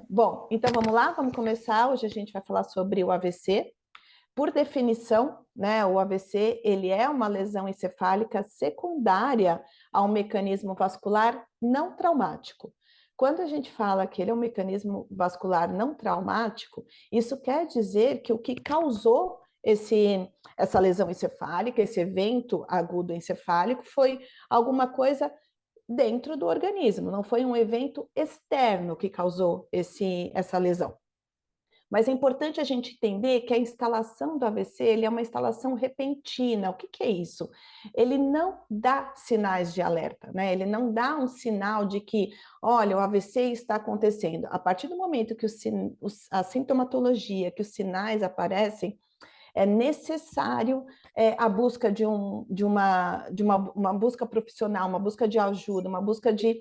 Bom, então vamos lá, vamos começar. Hoje a gente vai falar sobre o AVC. Por definição, né, o AVC ele é uma lesão encefálica secundária a um mecanismo vascular não traumático. Quando a gente fala que ele é um mecanismo vascular não traumático, isso quer dizer que o que causou essa lesão encefálica, esse evento agudo encefálico, foi alguma coisa dentro do organismo, não foi um evento externo que causou essa lesão. Mas é importante a gente entender que a instalação do AVC ele é uma instalação repentina. O que é isso? Ele não dá sinais de alerta, né? Ele não dá um sinal de que, olha, o AVC está acontecendo. A partir do momento que a sintomatologia, que os sinais aparecem, é necessário a busca uma busca profissional, uma busca de ajuda, uma busca de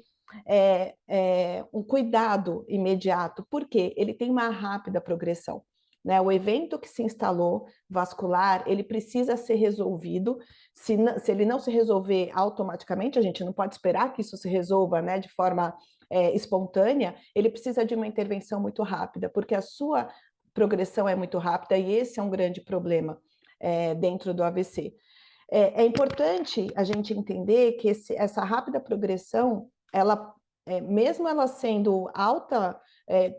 um cuidado imediato, porque ele tem uma rápida progressão. Né? O evento que se instalou vascular, ele precisa ser resolvido. Se ele não se resolver automaticamente, a gente não pode esperar que isso se resolva, né, de forma espontânea, ele precisa de uma intervenção muito rápida, porque a sua progressão é muito rápida e esse é um grande problema dentro do AVC. É importante a gente entender que essa rápida progressão, ela, mesmo ela sendo alta,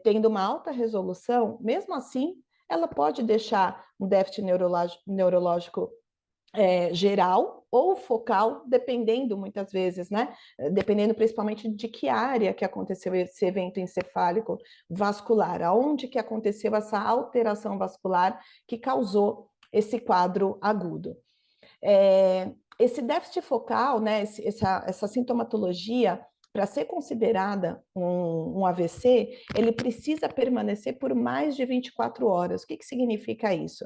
tendo uma alta resolução, mesmo assim, ela pode deixar um déficit neurológico geral ou focal, dependendo muitas vezes, né? Dependendo principalmente de que área que aconteceu esse evento encefálico vascular, aonde que aconteceu essa alteração vascular que causou esse quadro agudo. Esse déficit focal, né, essa sintomatologia, para ser considerada um AVC, ele precisa permanecer por mais de 24 horas. O que significa isso?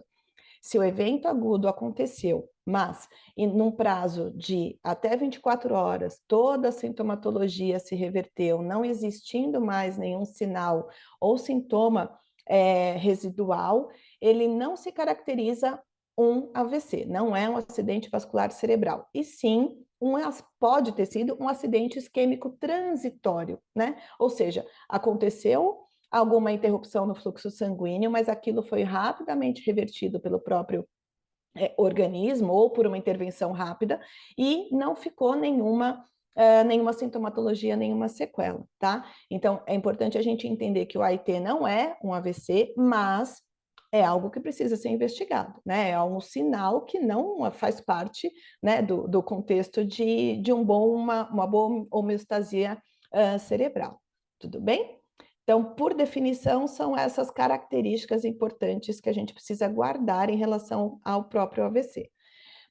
Se o evento agudo aconteceu, mas num prazo de até 24 horas, toda a sintomatologia se reverteu, não existindo mais nenhum sinal ou sintoma residual, ele não se caracteriza um AVC, não é um acidente vascular cerebral, e sim pode ter sido um acidente isquêmico transitório, né? Ou seja, aconteceu alguma interrupção no fluxo sanguíneo, mas aquilo foi rapidamente revertido pelo próprio organismo ou por uma intervenção rápida e não ficou nenhuma sintomatologia, nenhuma sequela, tá? Então, é importante a gente entender que o AIT não é um AVC, mas é algo que precisa ser investigado, né? É um sinal que não faz parte, né, do contexto de uma boa homeostasia cerebral. Tudo bem? Então, por definição, são essas características importantes que a gente precisa guardar em relação ao próprio AVC.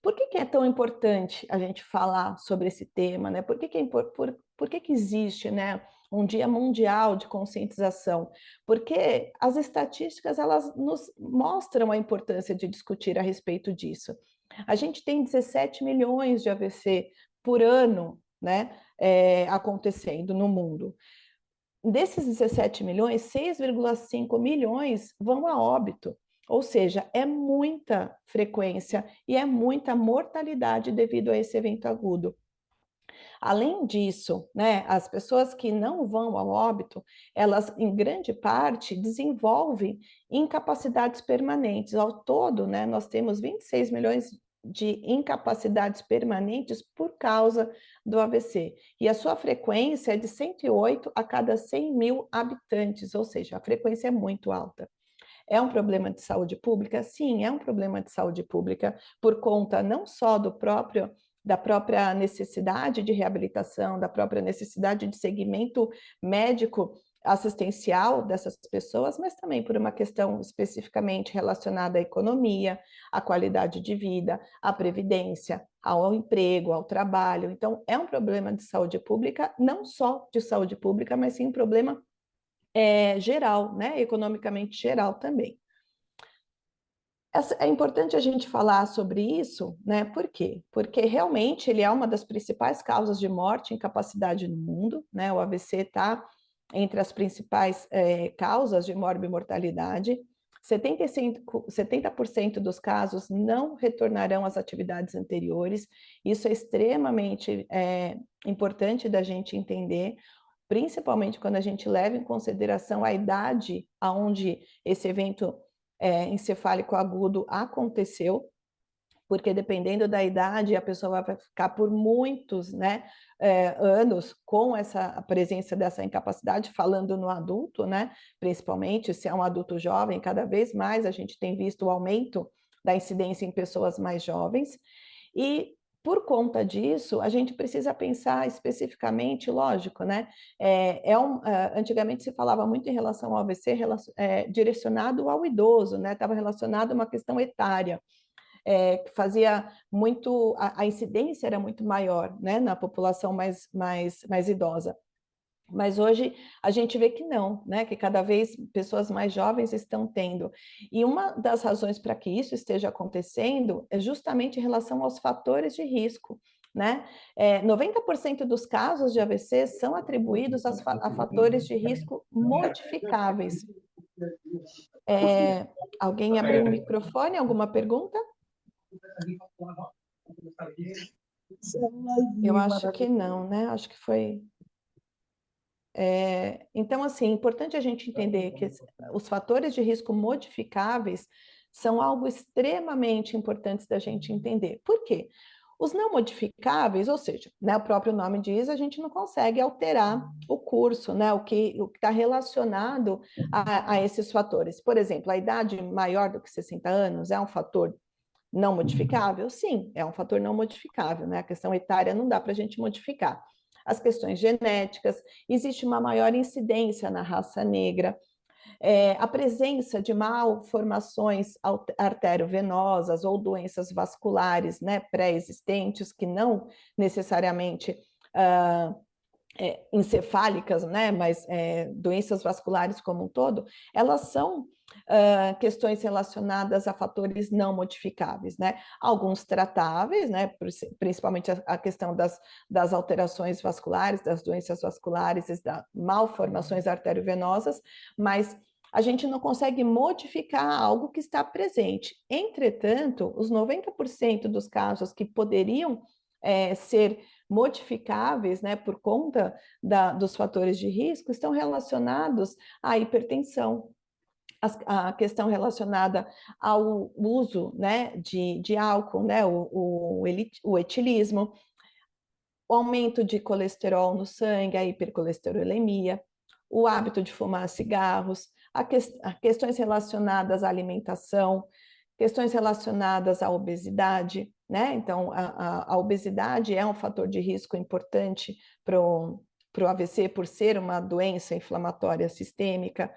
Por que é tão importante a gente falar sobre esse tema, né? Por que existe, né, um Dia Mundial de Conscientização? Porque as estatísticas, elas nos mostram a importância de discutir a respeito disso. A gente tem 17 milhões de AVC por ano, né, acontecendo no mundo. Desses 17 milhões, 6,5 milhões vão a óbito. Ou seja, é muita frequência e é muita mortalidade devido a esse evento agudo. Além disso, né, as pessoas que não vão ao óbito, elas, em grande parte, desenvolvem incapacidades permanentes. Ao todo, né, nós temos 26 milhões de incapacidades permanentes por causa do AVC. E a sua frequência é de 108 a cada 100 mil habitantes, ou seja, a frequência é muito alta. É um problema de saúde pública? Sim, é um problema de saúde pública por conta não só da própria necessidade de reabilitação, da própria necessidade de segmento médico assistencial dessas pessoas, mas também por uma questão especificamente relacionada à economia, à qualidade de vida, à previdência, ao emprego, ao trabalho. Então, é um problema de saúde pública, não só de saúde pública, mas sim um problema geral, né? Economicamente geral também. É importante a gente falar sobre isso, né? Por quê? Porque realmente ele é uma das principais causas de morte e incapacidade no mundo, né? O AVC está entre as principais causas de morbimortalidade. 70% dos casos não retornarão às atividades anteriores. Isso é extremamente importante da gente entender. principalmente quando a gente leva em consideração a idade aonde esse evento encefálico agudo aconteceu, porque dependendo da idade, a pessoa vai ficar por muitos, né, anos com a presença dessa incapacidade, falando no adulto, né, principalmente se é um adulto jovem, cada vez mais a gente tem visto o aumento da incidência em pessoas mais jovens, e por conta disso, a gente precisa pensar especificamente, lógico, né? Antigamente se falava muito em relação ao AVC direcionado ao idoso, né? Estava relacionado a uma questão etária, que fazia muito, a incidência era muito maior, né? Na população mais idosa. Mas hoje a gente vê que não, né? Que cada vez pessoas mais jovens estão tendo. E uma das razões para que isso esteja acontecendo é justamente em relação aos fatores de risco, né? 90% dos casos de AVC são atribuídos a fatores de risco modificáveis. Alguém abriu o microfone? Alguma pergunta? Eu acho que não, né? Acho que foi... Então, assim, é importante a gente entender que os fatores de risco modificáveis são algo extremamente importante da gente entender. Por quê? Os não modificáveis, ou seja, né, o próprio nome diz, a gente não consegue alterar o curso, né, o que está relacionado a esses fatores. Por exemplo, a idade maior do que 60 anos é um fator não modificável? Sim, é um fator não modificável, né? A questão etária não dá para a gente modificar. As questões genéticas, existe uma maior incidência na raça negra, a presença de malformações arteriovenosas ou doenças vasculares, né, pré-existentes, que não necessariamente encefálicas, né, mas doenças vasculares como um todo, elas são questões relacionadas a fatores não modificáveis, né? Alguns tratáveis, né? Principalmente a questão das alterações vasculares, das doenças vasculares, das malformações arteriovenosas, mas a gente não consegue modificar algo que está presente. Entretanto, os 90% dos casos que poderiam ser modificáveis, né, por conta dos fatores de risco, estão relacionados à hipertensão, a questão relacionada ao uso, né, de álcool, né, o etilismo, o aumento de colesterol no sangue, a hipercolesterolemia, o hábito de fumar cigarros, questões relacionadas à alimentação, questões relacionadas à obesidade, né? Então, a obesidade é um fator de risco importante para o AVC, por ser uma doença inflamatória sistêmica.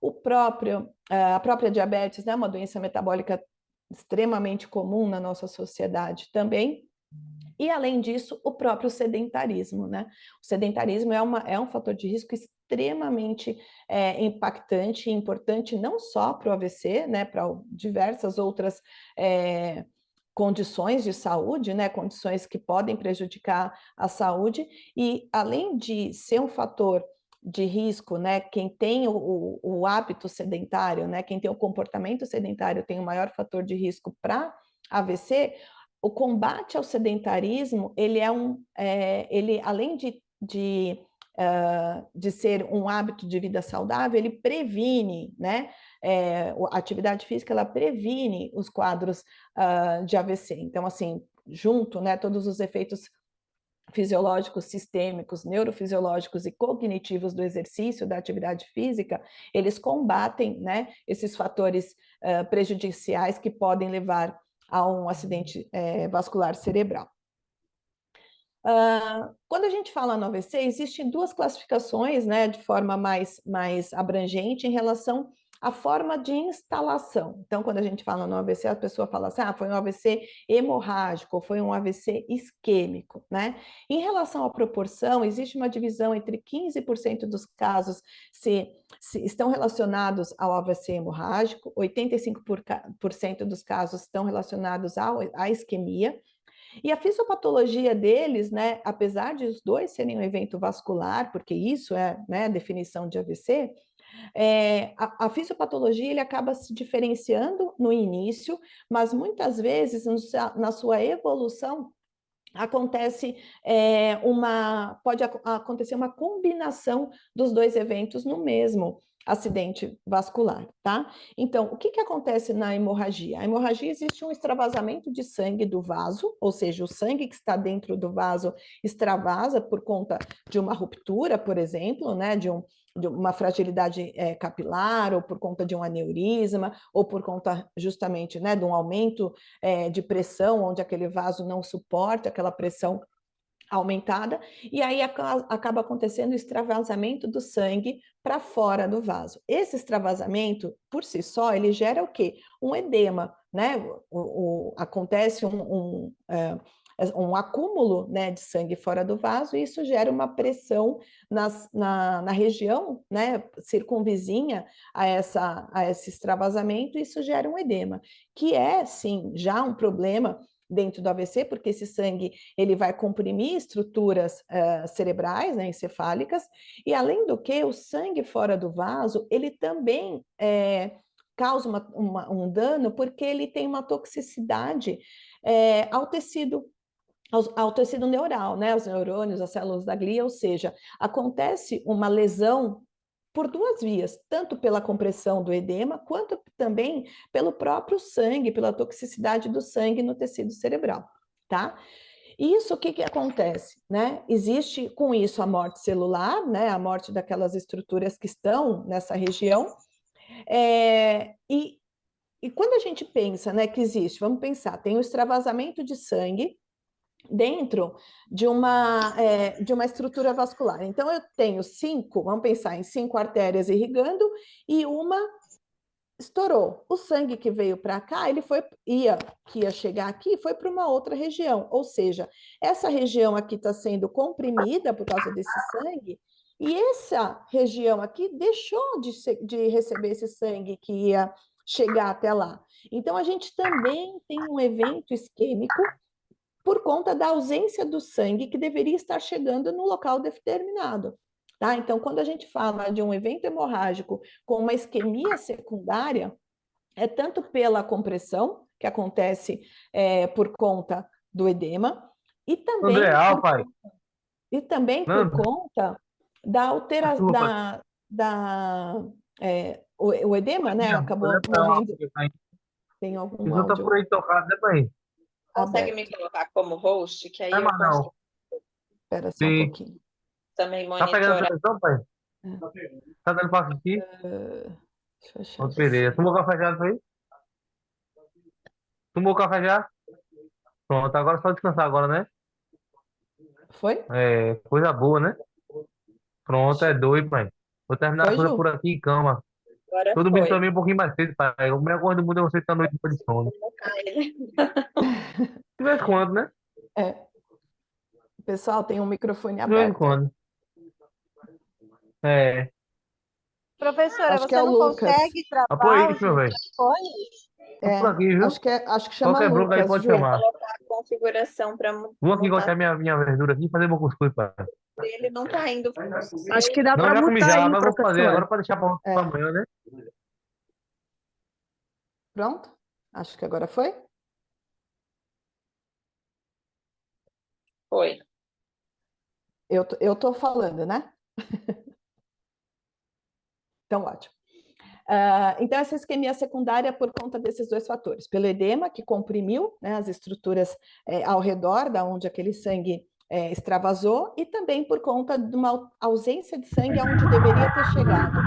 A própria diabetes, né? Uma doença metabólica extremamente comum na nossa sociedade também. E, além disso, o próprio sedentarismo, né? O sedentarismo é um fator de risco extremamente impactante e importante, não só para o AVC, né? Para diversas outras condições de saúde, né? Condições que podem prejudicar a saúde. E, além de ser um fator de risco, né? Quem tem o hábito sedentário, né? Quem tem o comportamento sedentário tem o maior fator de risco para AVC. O combate ao sedentarismo, ele além de ser um hábito de vida saudável, ele previne, né? A atividade física, ela previne os quadros de AVC. Então, assim, junto, né, todos os efeitos fisiológicos, sistêmicos, neurofisiológicos e cognitivos do exercício, da atividade física, eles combatem, né, esses fatores prejudiciais que podem levar a um acidente vascular cerebral. Quando a gente fala no AVC, existem duas classificações, né, de forma mais abrangente em relação à forma de instalação. Então, quando a gente fala no AVC, a pessoa fala assim, foi um AVC hemorrágico, ou foi um AVC isquêmico, né? Em relação à proporção, existe uma divisão entre 15% dos casos se estão relacionados ao AVC hemorrágico, 85% dos casos estão relacionados à isquemia, e a fisiopatologia deles, né, apesar de os dois serem um evento vascular, porque isso é, né, a definição de AVC, a fisiopatologia ele acaba se diferenciando no início, mas muitas vezes na sua evolução acontece pode acontecer uma combinação dos dois eventos no mesmo acidente vascular, tá? Então, o que acontece na hemorragia? A hemorragia, existe um extravasamento de sangue do vaso, ou seja, o sangue que está dentro do vaso extravasa por conta de uma ruptura, por exemplo, né, de uma fragilidade capilar, ou por conta de um aneurisma, ou por conta justamente, né, de um aumento de pressão, onde aquele vaso não suporta aquela pressão aumentada, e aí acaba acontecendo o extravasamento do sangue para fora do vaso. Esse extravasamento, por si só, ele gera o quê? Um edema, né? Acontece um acúmulo, né, de sangue fora do vaso, e isso gera uma pressão na região, né, circunvizinha a esse extravasamento, e isso gera um edema, que é, sim, já um problema dentro do AVC, porque esse sangue ele vai comprimir estruturas cerebrais, né, encefálicas, e além do que, o sangue fora do vaso, ele também causa um dano, porque ele tem uma toxicidade ao tecido, ao tecido neural, né, os neurônios, as células da glia, ou seja, acontece uma lesão por duas vias, tanto pela compressão do edema, quanto também pelo próprio sangue, pela toxicidade do sangue no tecido cerebral, tá? Isso, o que acontece, né? Existe com isso a morte celular, né? A morte daquelas estruturas que estão nessa região, e quando a gente pensa, né, que existe, vamos pensar, tem o extravasamento de sangue dentro de uma estrutura vascular. Então, eu tenho vamos pensar em 5 artérias irrigando, e uma estourou. O sangue que veio para cá, que ia chegar aqui, foi para uma outra região. Ou seja, essa região aqui está sendo comprimida por causa desse sangue, e essa região aqui deixou de receber esse sangue que ia chegar até lá. Então, a gente também tem um evento isquêmico por conta da ausência do sangue que deveria estar chegando no local determinado. Tá? Então, quando a gente fala de um evento hemorrágico com uma isquemia secundária, é tanto pela compressão, que acontece por conta do edema, e André, também por, pai. e também por Nando, conta da alteração desculpa. o edema, né? Minha boca, né, Acabou pai? morrendo. Tem algum Jesus tá por áudio aí tocado, né, pai? Consegue me aberto. colocar como host, que aí É, eu mas consigo não. Espera só um Sim. pouquinho. também Tá pegando a monitorar. televisão, pai? É. Tá dando pra assistir? Deixa eu achar Pronto, beleza. você. Tomou café já, foi? Tomou café já? Pronto, agora é só descansar agora, né? Foi? É, coisa boa, né? Pronto, é doido, pai. Vou terminar as Foi, coisas Ju? por aqui em cama. Agora Todo domingo foi. também um pouquinho mais cedo, pai. O melhor coisa do mundo é você estar à noite depois de sono. De vez em quando, né? É. Pessoal, tem um microfone De vez em aberto aí. quando. É. Professora, Acho que é você o não Lucas. consegue Apoia travar isso, os meu velho. microfones? Tô por aqui, viu? Acho que chama Qualquer bronca aí Lucas, pode Ju. chamar. Colocar a configuração para Vou aqui mutar. cortar minha verdura aqui e fazer meu cuscuz, pai. Ele não está indo para o Acho seu. que dá Não, para já comi mutar já, aí, mas vou fazer professora. agora para deixar pra É. amanhã, né? Pronto? Acho que agora foi? Foi. Eu tô falando, né? Então, ótimo. Então, essa isquemia secundária é por conta desses dois fatores. Pelo edema, que comprimiu, né, as estruturas ao redor da onde aquele sangue extravasou, e também por conta de uma ausência de sangue aonde deveria ter chegado.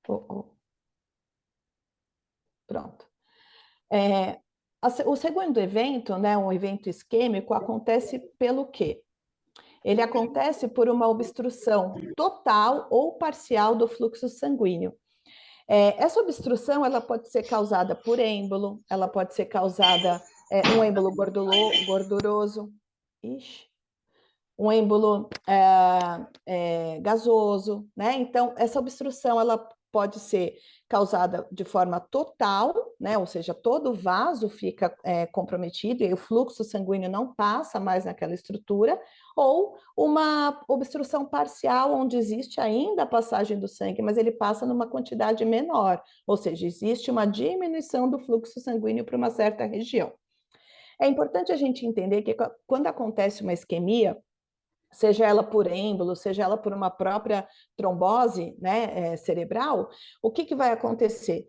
Oh, oh. Pronto. O segundo evento, né, um evento isquêmico, acontece pelo quê? Ele acontece por uma obstrução total ou parcial do fluxo sanguíneo. Essa obstrução ela pode ser causada por êmbolo, ela pode ser causada um êmbolo gorduroso, um êmbolo gasoso, né? Então, essa obstrução ela pode ser causada de forma total, né? Ou seja, todo o vaso fica comprometido e o fluxo sanguíneo não passa mais naquela estrutura, ou uma obstrução parcial, onde existe ainda a passagem do sangue, mas ele passa numa quantidade menor, ou seja, existe uma diminuição do fluxo sanguíneo para uma certa região. É importante a gente entender que quando acontece uma isquemia, seja ela por êmbolo, seja ela por uma própria trombose, né, cerebral, o que vai acontecer?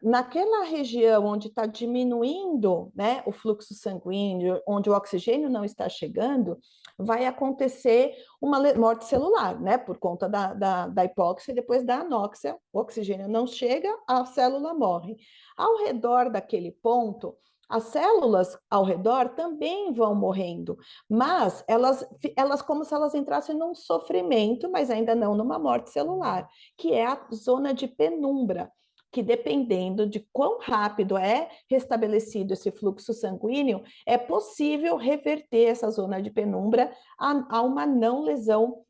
Naquela região onde está diminuindo, né, o fluxo sanguíneo, onde o oxigênio não está chegando, vai acontecer uma morte celular, né, por conta da hipóxia e depois da anóxia, o oxigênio não chega, a célula morre. Ao redor daquele ponto, as células ao redor também vão morrendo, mas elas como se elas entrassem num sofrimento, mas ainda não numa morte celular, que é a zona de penumbra, que dependendo de quão rápido é restabelecido esse fluxo sanguíneo, é possível reverter essa zona de penumbra a uma não lesão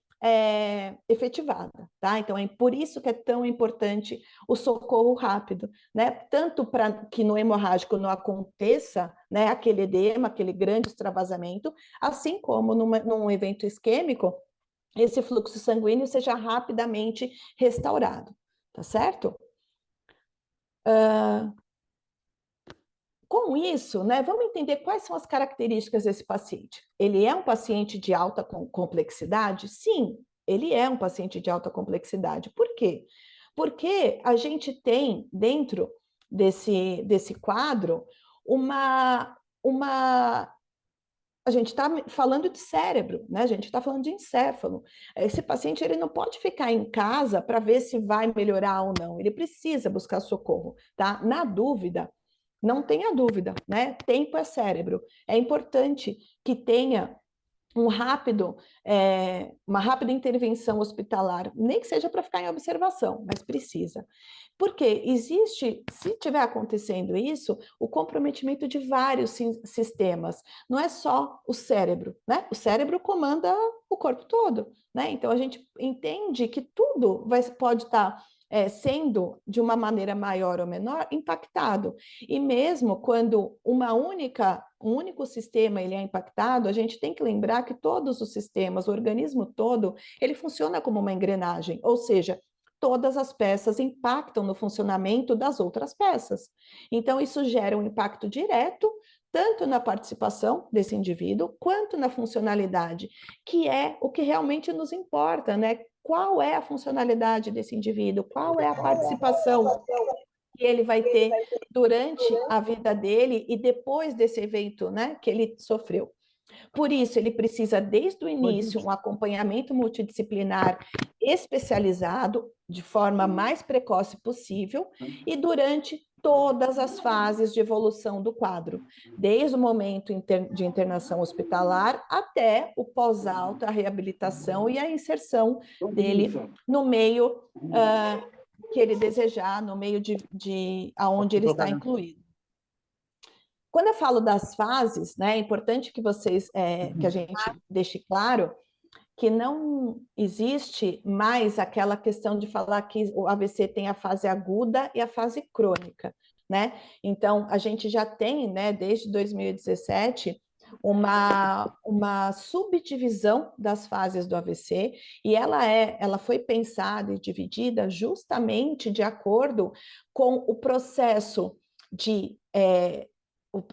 efetivada, tá? Então é por isso que é tão importante o socorro rápido, né? Tanto para que no hemorrágico não aconteça, né, aquele edema, aquele grande extravasamento, assim como num evento isquêmico, esse fluxo sanguíneo seja rapidamente restaurado, tá certo? Com isso, né, vamos entender quais são as características desse paciente. Ele é um paciente de alta complexidade? Sim, ele é um paciente de alta complexidade. Por quê? Porque a gente tem dentro desse quadro a gente está falando de cérebro, né? A gente está falando de encéfalo. Esse paciente ele não pode ficar em casa para ver se vai melhorar ou não. Ele precisa buscar socorro, tá? Na dúvida, não tenha dúvida, né? Tempo é cérebro. É importante que tenha uma rápida intervenção hospitalar, nem que seja para ficar em observação, mas precisa. Porque existe, se estiver acontecendo isso, o comprometimento de vários sistemas, não é só o cérebro, né? O cérebro comanda o corpo todo, né? Então a gente entende que tudo pode estar sendo, de uma maneira maior ou menor, impactado. E mesmo quando um único sistema ele é impactado, a gente tem que lembrar que todos os sistemas, o organismo todo, ele funciona como uma engrenagem, ou seja, todas as peças impactam no funcionamento das outras peças. Então, isso gera um impacto direto, tanto na participação desse indivíduo, quanto na funcionalidade, que é o que realmente nos importa, né? Qual é a funcionalidade desse indivíduo? Qual é a participação que ele vai ter durante a vida dele e depois desse evento, né, que ele sofreu? Por isso, ele precisa, desde o início, um acompanhamento multidisciplinar especializado, de forma mais precoce possível, e durante todas as fases de evolução do quadro, desde o momento de internação hospitalar até o pós-alta, a reabilitação e a inserção dele no meio que ele desejar, no meio aonde ele está incluído. Quando eu falo das fases, né, é importante que que a gente deixe claro que não existe mais aquela questão de falar que o AVC tem a fase aguda e a fase crônica, né? Então, a gente já tem, né, desde 2017, uma subdivisão das fases do AVC, e ela foi pensada e dividida justamente de acordo com o processo de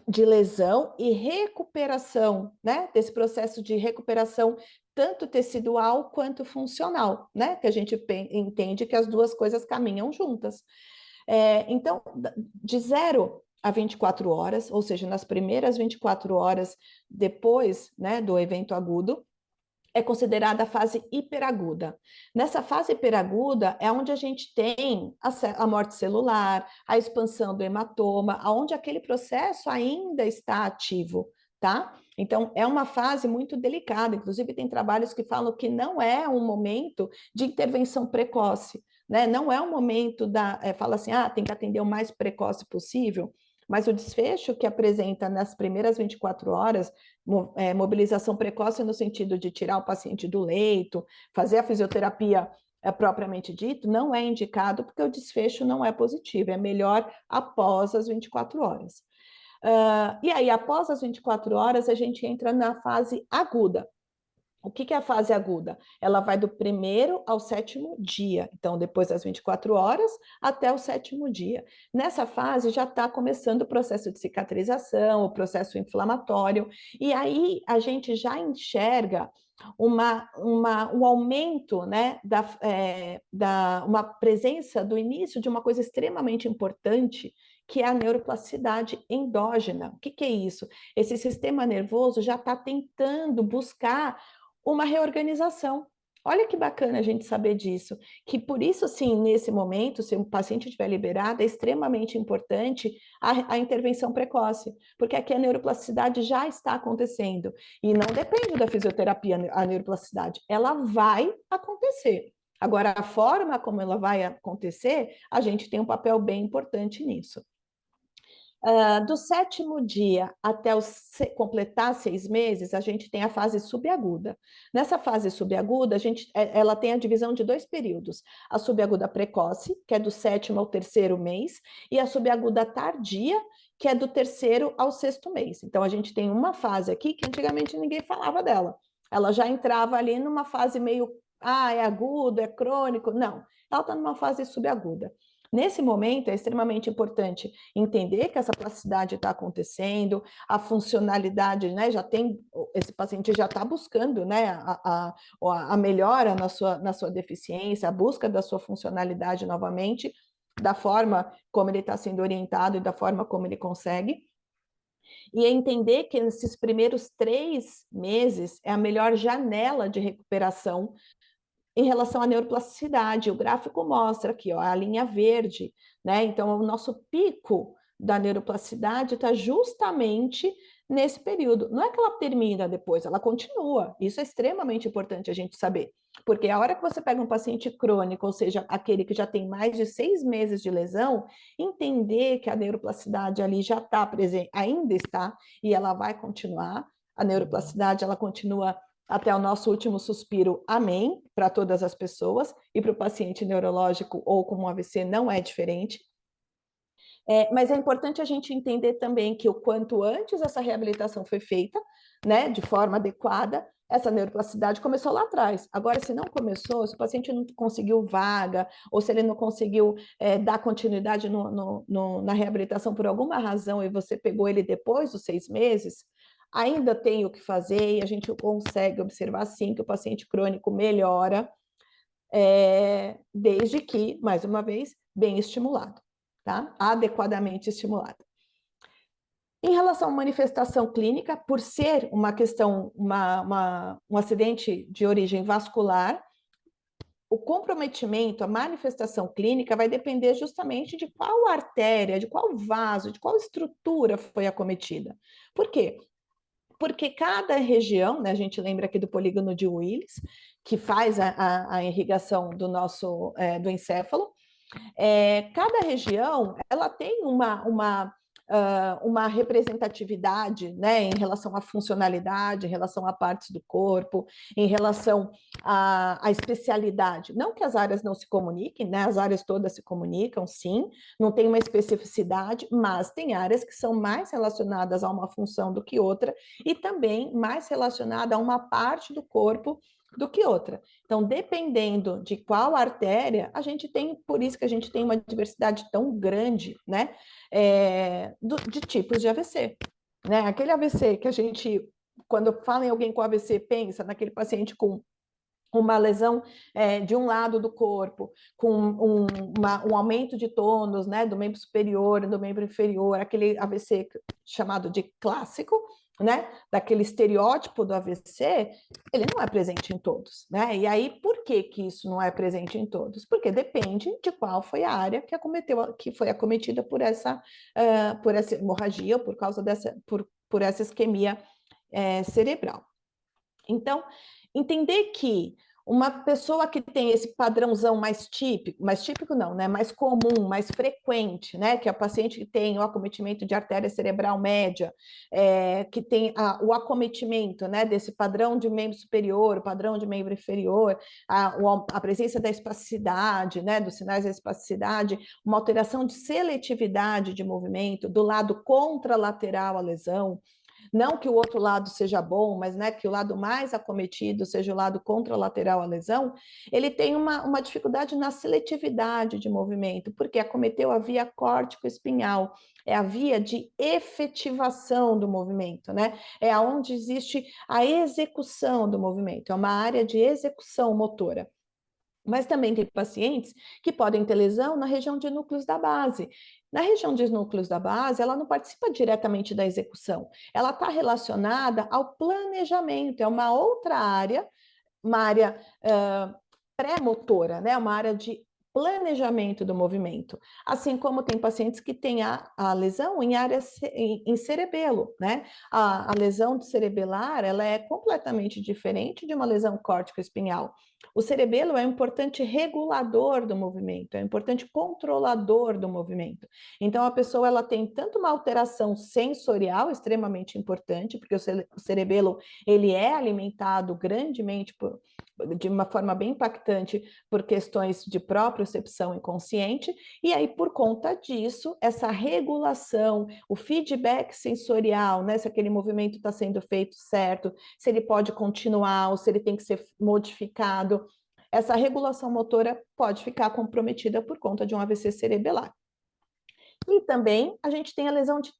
lesão e recuperação, né? Desse processo de recuperação tanto tecidual quanto funcional, né? Que a gente entende que as duas coisas caminham juntas. Então, de 0 a 24 horas, ou seja, nas primeiras 24 horas depois, né, do evento agudo, é considerada a fase hiperaguda. Nessa fase hiperaguda é onde a gente tem a morte celular, a expansão do hematoma, onde aquele processo ainda está ativo, tá? Então, é uma fase muito delicada, inclusive tem trabalhos que falam que não é um momento de intervenção precoce, né? Não é um momento fala assim, tem que atender o mais precoce possível, mas o desfecho que apresenta nas primeiras 24 horas, mobilização precoce no sentido de tirar o paciente do leito, fazer a fisioterapia propriamente dito, não é indicado porque o desfecho não é positivo, é melhor após as 24 horas. E aí, após as 24 horas, a gente entra na fase aguda. O que é a fase aguda? Ela vai do 1º ao 7º dia, então depois das 24 horas até o 7º dia. Nessa fase já está começando o processo de cicatrização, o processo inflamatório, e aí a gente já enxerga um aumento, né, uma presença do início de uma coisa extremamente importante, que é a neuroplasticidade endógena. O que é isso? Esse sistema nervoso já está tentando buscar uma reorganização. Olha que bacana a gente saber disso, que por isso, sim, nesse momento, se o paciente estiver liberado, é extremamente importante a intervenção precoce, porque aqui a neuroplasticidade já está acontecendo, e não depende da fisioterapia a neuroplasticidade, ela vai acontecer. Agora, a forma como ela vai acontecer, a gente tem um papel bem importante nisso. Do 7º dia até completar 6 meses, a gente tem a fase subaguda. Nessa fase subaguda, ela tem a divisão de 2 períodos. A subaguda precoce, que é do 7º ao 3º mês, e a subaguda tardia, que é do 3º ao 6º mês. Então, a gente tem uma fase aqui que antigamente ninguém falava dela. Ela já entrava ali numa fase meio, é agudo, é crônico. Não, ela está numa fase subaguda. Nesse momento, é extremamente importante entender que essa plasticidade está acontecendo, a funcionalidade, né, esse paciente já está buscando, né, a melhora na sua deficiência, a busca da sua funcionalidade novamente, da forma como ele está sendo orientado e da forma como ele consegue. E entender que nesses primeiros 3 meses é a melhor janela de recuperação em relação à neuroplasticidade. O gráfico mostra aqui, ó, a linha verde, né? Então, o nosso pico da neuroplasticidade está justamente nesse período. Não é que ela termina depois, ela continua. Isso é extremamente importante a gente saber. Porque a hora que você pega um paciente crônico, ou seja, aquele que já tem mais de 6 meses de lesão, entender que a neuroplasticidade ali já está presente, ainda está, e ela vai continuar. A neuroplasticidade, ela continua até o nosso último suspiro, amém, para todas as pessoas, e para o paciente neurológico ou com um AVC não é diferente. Mas é importante a gente entender também que o quanto antes essa reabilitação foi feita, né, de forma adequada, essa neuroplasticidade começou lá atrás. Agora, se não começou, se o paciente não conseguiu vaga, ou se ele não conseguiu dar continuidade na reabilitação por alguma razão, e você pegou ele depois dos 6 meses, ainda tem o que fazer, e a gente consegue observar, sim, que o paciente crônico melhora, desde que, mais uma vez, bem estimulado, tá? Adequadamente estimulado. Em relação à manifestação clínica, por ser uma questão, um acidente de origem vascular, o comprometimento, a manifestação clínica vai depender justamente de qual artéria, de qual vaso, de qual estrutura foi acometida. Por quê? Porque cada região, né, a gente lembra aqui do polígono de Willis, que faz a irrigação do encéfalo, cada região ela tem uma representatividade, né, em relação à funcionalidade, em relação a partes do corpo, em relação à especialidade. Não que as áreas não se comuniquem, né, as áreas todas se comunicam, sim, não tem uma especificidade, mas tem áreas que são mais relacionadas a uma função do que outra e também mais relacionada a uma parte do corpo do que outra. Então, dependendo de qual artéria, a gente tem, por isso que a gente tem uma diversidade tão grande, né, de tipos de AVC, né? Aquele AVC que a gente, quando fala em alguém com AVC, pensa naquele paciente com uma lesão de um lado do corpo, com um aumento de tônus, né, do membro superior, do membro inferior, aquele AVC chamado de clássico, né, daquele estereótipo do AVC, ele não é presente em todos, né? E aí, por que isso não é presente em todos? Porque depende de qual foi a área que foi acometida por essa hemorragia, ou por causa por essa isquemia cerebral. Então, entender que Uma pessoa que tem esse padrãozão mais típico não, né? Mais comum, mais frequente, né? Que é o paciente que tem o acometimento de artéria cerebral média, que tem o acometimento, né? Desse padrão de membro superior, o padrão de membro inferior, a presença da espasticidade, né? Dos sinais da espasticidade, uma alteração de seletividade de movimento do lado contralateral à lesão. Não que o outro lado seja bom, mas né, que o lado mais acometido seja o lado contralateral à lesão, ele tem uma dificuldade na seletividade de movimento, porque acometeu a via córtico-espinhal, é a via de efetivação do movimento, né? É onde existe a execução do movimento, é uma área de execução motora. Mas também tem pacientes que podem ter lesão na região de núcleos da base. Na região de núcleos da base, ela não participa diretamente da execução, ela está relacionada ao planejamento, é uma outra área, uma área pré-motora, né? Uma área de planejamento do movimento, assim como tem pacientes que têm a lesão em área em cerebelo, né? A lesão cerebelar, ela é completamente diferente de uma lesão córtico-espinhal. O cerebelo é um importante regulador do movimento, é um importante controlador do movimento. Então, a pessoa ela tem tanto uma alteração sensorial extremamente importante, porque o cerebelo ele é alimentado grandemente de uma forma bem impactante por questões de propriocepção inconsciente, e aí, por conta disso, essa regulação, o feedback sensorial, né, se aquele movimento está sendo feito certo, se ele pode continuar ou se ele tem que ser modificado, essa regulação motora pode ficar comprometida por conta de um AVC cerebelar. E também a gente tem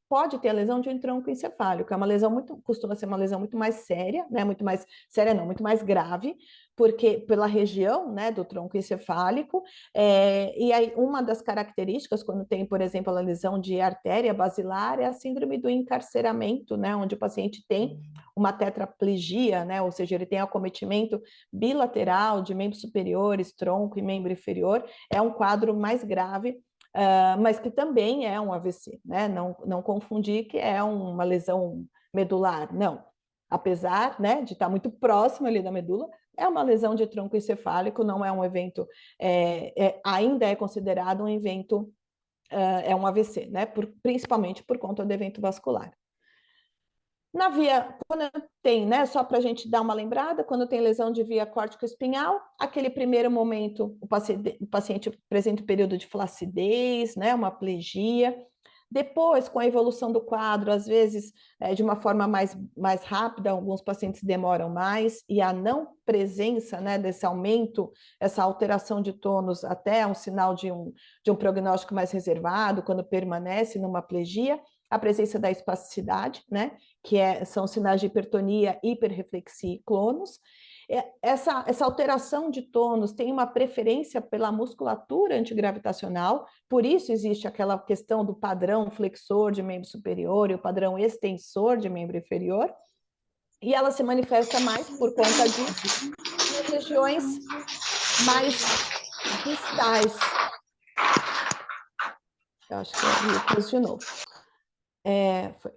pode ter a lesão de um tronco encefálico, é uma lesão costuma ser uma lesão muito mais séria, né? Muito mais séria não, muito mais grave, porque pela região, né, do tronco encefálico, e aí uma das características quando tem, por exemplo, a lesão de artéria basilar é a síndrome do encarceramento, né, onde o paciente tem uma tetraplegia, né, ou seja, ele tem acometimento bilateral de membros superiores, tronco e membro inferior, é um quadro mais grave, mas que também é um AVC, né? Não confundir que é uma lesão medular, não. Apesar, né, de estar muito próximo ali da medula, é uma lesão de tronco encefálico, não é um evento, ainda é considerado um evento, é um AVC, né? Principalmente por conta do evento vascular. Na via, quando tem, né, só para a gente dar uma lembrada, quando tem lesão de via córtico-espinhal, aquele primeiro momento, o paciente apresenta um período de flacidez, né, uma plegia. Depois, com a evolução do quadro, às vezes, de uma forma mais rápida, alguns pacientes demoram mais, e a não presença, né, desse aumento, essa alteração de tônus, até é um sinal de um prognóstico mais reservado, quando permanece numa plegia, a presença da espasticidade, né, que são sinais de hipertonia, hiperreflexia e clonus. Essa alteração de tônus tem uma preferência pela musculatura antigravitacional, por isso existe aquela questão do padrão flexor de membro superior e o padrão extensor de membro inferior, e ela se manifesta mais por conta disso nas regiões mais distais. Eu acho que eu pus de novo. Foi.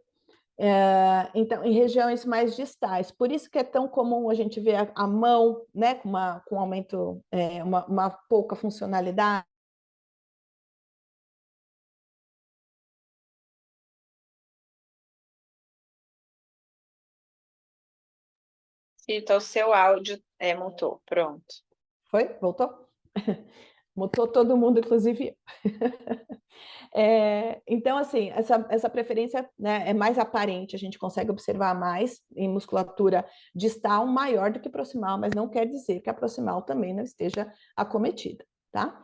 Então, em regiões mais distais. Por isso que é tão comum a gente ver a mão, né, com aumento, uma pouca funcionalidade. Cita, o seu áudio mutou. Pronto. Foi? Voltou? Mutou todo mundo, inclusive então, assim, essa preferência, né, é mais aparente, a gente consegue observar mais em musculatura distal maior do que proximal, mas não quer dizer que a proximal também não esteja acometida, tá?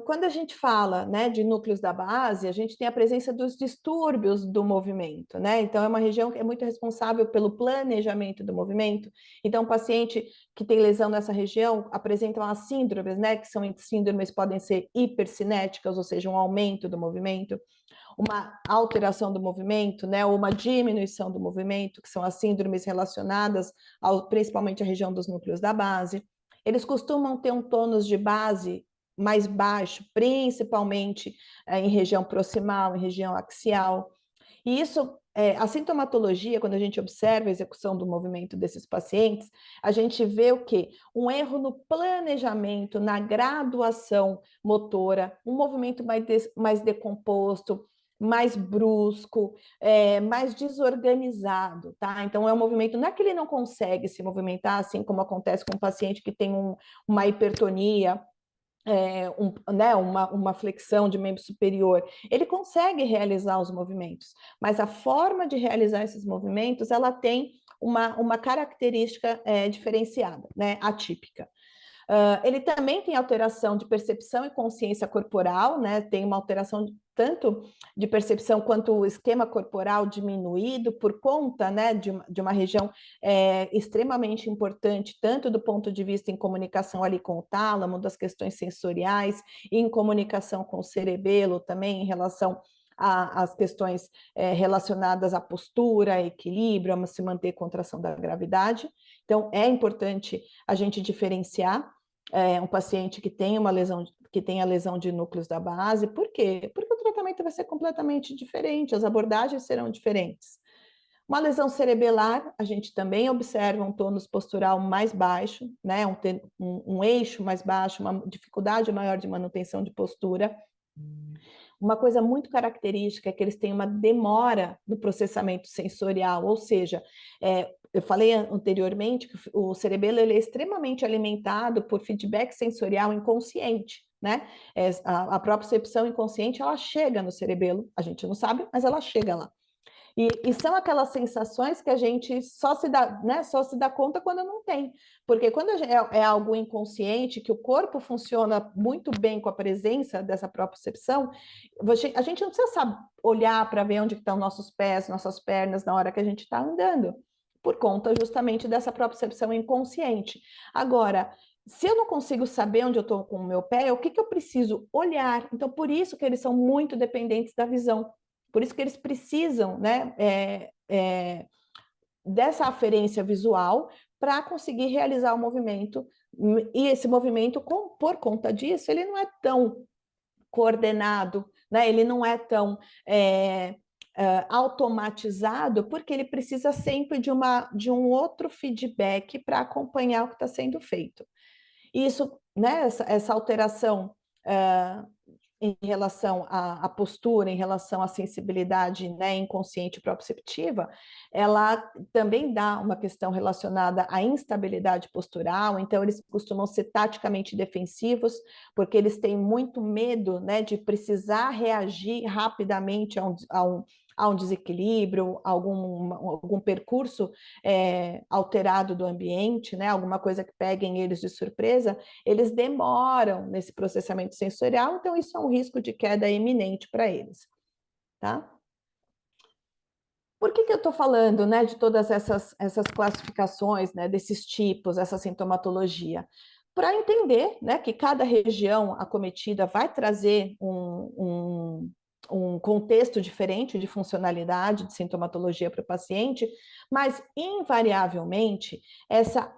Quando a gente fala, né, de núcleos da base, a gente tem a presença dos distúrbios do movimento, né? Então, é uma região que é muito responsável pelo planejamento do movimento. Então, o paciente que tem lesão nessa região apresentam as síndromes, né? Que são síndromes podem ser hipercinéticas, ou seja, um aumento do movimento, uma alteração do movimento, né? Ou uma diminuição do movimento, que são as síndromes relacionadas principalmente à região dos núcleos da base. Eles costumam ter um tônus de base mais baixo, principalmente em região proximal, em região axial. E isso, a sintomatologia, quando a gente observa a execução do movimento desses pacientes, a gente vê o quê? Um erro no planejamento, na graduação motora, um movimento mais decomposto, mais brusco, mais desorganizado, tá? Então, é um movimento, não é que ele não consegue se movimentar, assim como acontece com um paciente que tem uma hipertonia, uma flexão de membro superior, ele consegue realizar os movimentos, mas a forma de realizar esses movimentos, ela tem uma característica diferenciada, né, atípica. Ele também tem alteração de percepção e consciência corporal, né? Tem uma alteração tanto de percepção quanto o esquema corporal diminuído por conta, né, de uma região extremamente importante, tanto do ponto de vista em comunicação ali com o tálamo, das questões sensoriais, e em comunicação com o cerebelo também, em relação às questões relacionadas à postura, a equilíbrio, a se manter contração da gravidade. Então, é importante a gente diferenciar um paciente que tem uma lesão, que tem a lesão de núcleos da base. Por quê? Porque o tratamento vai ser completamente diferente, as abordagens serão diferentes. Uma lesão cerebelar, a gente também observa um tônus postural mais baixo, né? Um eixo mais baixo, uma dificuldade maior de manutenção de postura. Uma coisa muito característica é que eles têm uma demora no processamento sensorial, ou seja, eu falei anteriormente que o cerebelo ele é extremamente alimentado por feedback sensorial inconsciente, né? A propriocepção inconsciente, ela chega no cerebelo, a gente não sabe, mas ela chega lá. E são aquelas sensações que a gente só se dá, né, só se dá conta quando não tem. Porque quando é algo inconsciente, que o corpo funciona muito bem com a presença dessa propriocepção, a gente não precisa olhar para ver onde estão nossos pés, nossas pernas na hora que a gente está andando, por conta justamente dessa propriocepção inconsciente. Agora, se eu não consigo saber onde eu estou com o meu pé, o que eu preciso olhar? Então, por isso que eles são muito dependentes da visão. Por isso que eles precisam, né, dessa aferência visual para conseguir realizar o movimento. E esse movimento, por conta disso, ele não é tão coordenado, né? Ele não é tão automatizado, porque ele precisa sempre de um outro feedback para acompanhar o que está sendo feito. Isso, né, essa alteração em relação à postura, em relação à sensibilidade, né, inconsciente proprioceptiva, ela também dá uma questão relacionada à instabilidade postural, então eles costumam ser taticamente defensivos, porque eles têm muito medo, né, de precisar reagir rapidamente a um desequilíbrio, algum percurso alterado do ambiente, né, alguma coisa que peguem eles de surpresa, eles demoram nesse processamento sensorial, então isso é um risco de queda iminente para eles, tá? Por que eu estou falando, né, de todas essas classificações, né, desses tipos, essa sintomatologia? Para entender, né, que cada região acometida vai trazer um contexto diferente de funcionalidade, de sintomatologia para o paciente, mas, invariavelmente, essa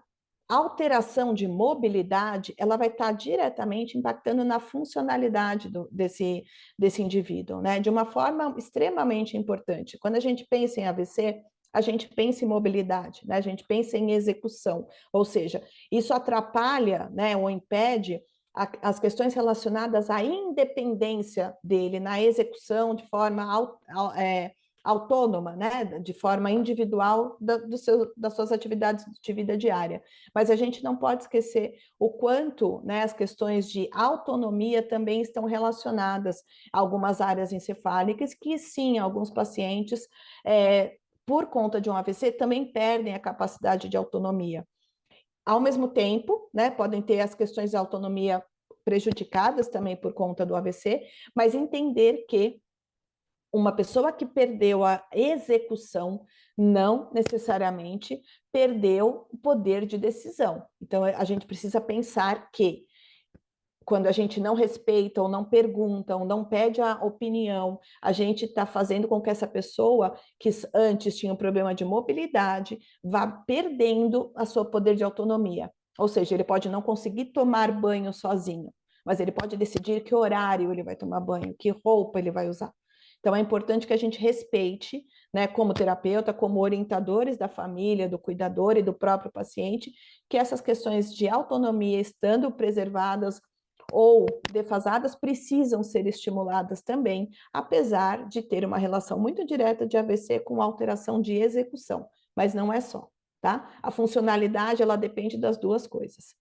alteração de mobilidade, ela vai estar diretamente impactando na funcionalidade desse indivíduo, né? De uma forma extremamente importante. Quando a gente pensa em AVC, a gente pensa em mobilidade, né? A gente pensa em execução, ou seja, isso atrapalha, né, ou impede as questões relacionadas à independência dele na execução de forma autônoma, né, de forma individual das suas atividades de vida diária. Mas a gente não pode esquecer o quanto, né, as questões de autonomia também estão relacionadas a algumas áreas encefálicas que, sim, alguns pacientes, por conta de um AVC, também perdem a capacidade de autonomia. Ao mesmo tempo, né, podem ter as questões de autonomia prejudicadas também por conta do AVC, mas entender que uma pessoa que perdeu a execução não necessariamente perdeu o poder de decisão. Então, a gente precisa pensar que quando a gente não respeita ou não pergunta ou não pede a opinião, a gente está fazendo com que essa pessoa que antes tinha um problema de mobilidade vá perdendo a seu poder de autonomia. Ou seja, ele pode não conseguir tomar banho sozinho, mas ele pode decidir que horário ele vai tomar banho, que roupa ele vai usar. Então, é importante que a gente respeite, né, como terapeuta, como orientadores da família, do cuidador e do próprio paciente, que essas questões de autonomia, estando preservadas ou defasadas, precisam ser estimuladas também, apesar de ter uma relação muito direta de AVC com alteração de execução, mas não é só, tá? A funcionalidade, ela depende das duas coisas.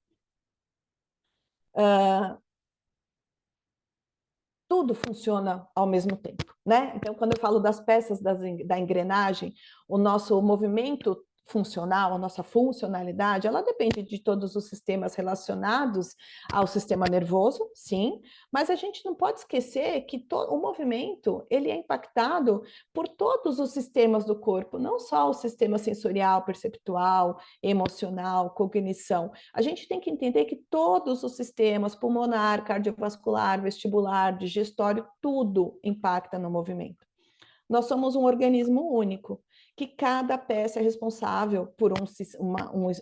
Tudo funciona ao mesmo tempo, né? Então, quando eu falo das peças da engrenagem, o nosso movimento funcional, a nossa funcionalidade, ela depende de todos os sistemas relacionados ao sistema nervoso, sim, mas a gente não pode esquecer que o movimento, ele é impactado por todos os sistemas do corpo, não só o sistema sensorial, perceptual, emocional, cognição. A gente tem que entender que todos os sistemas, pulmonar, cardiovascular, vestibular, digestório, tudo impacta no movimento. Nós somos um organismo único, que cada peça é responsável por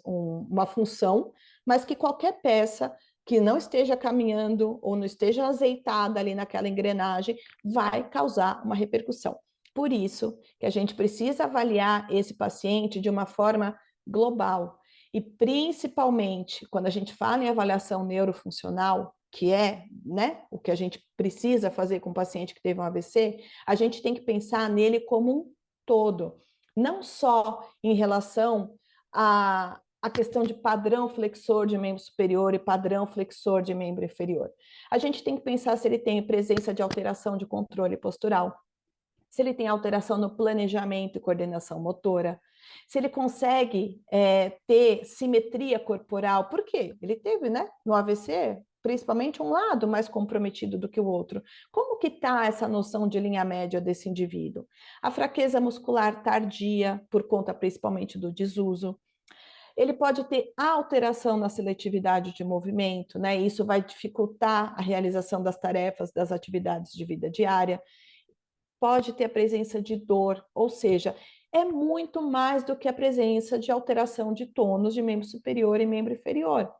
uma função, mas que qualquer peça que não esteja caminhando ou não esteja azeitada ali naquela engrenagem vai causar uma repercussão. Por isso que a gente precisa avaliar esse paciente de uma forma global. E principalmente quando a gente fala em avaliação neurofuncional, que é, né, o que a gente precisa fazer com o paciente que teve um AVC, a gente tem que pensar nele como um todo, não só em relação à questão de padrão flexor de membro superior e padrão flexor de membro inferior. A gente tem que pensar se ele tem presença de alteração de controle postural, se ele tem alteração no planejamento e coordenação motora, se ele consegue ter simetria corporal, por quê? Ele teve, né, no AVC, principalmente um lado mais comprometido do que o outro. Como que está essa noção de linha média desse indivíduo? A fraqueza muscular tardia, por conta principalmente do desuso. Ele pode ter alteração na seletividade de movimento, né? Isso vai dificultar a realização das tarefas, das atividades de vida diária. Pode ter a presença de dor, ou seja, é muito mais do que a presença de alteração de tônus de membro superior e membro inferior.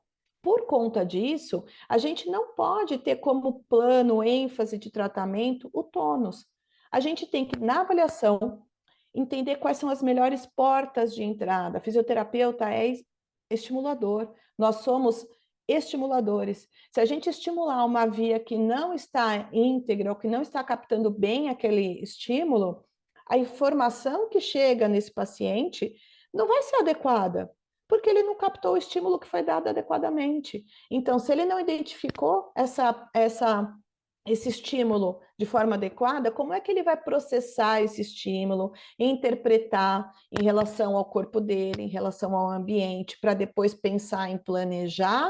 Por conta disso, a gente não pode ter como plano, ênfase de tratamento o tônus. A gente tem que, na avaliação, entender quais são as melhores portas de entrada. A fisioterapeuta é estimulador, nós somos estimuladores. Se a gente estimular uma via que não está íntegra ou que não está captando bem aquele estímulo, a informação que chega nesse paciente não vai ser adequada, porque ele não captou o estímulo que foi dado adequadamente. Então, se ele não identificou esse estímulo de forma adequada, como é que ele vai processar esse estímulo, interpretar em relação ao corpo dele, em relação ao ambiente, para depois pensar em planejar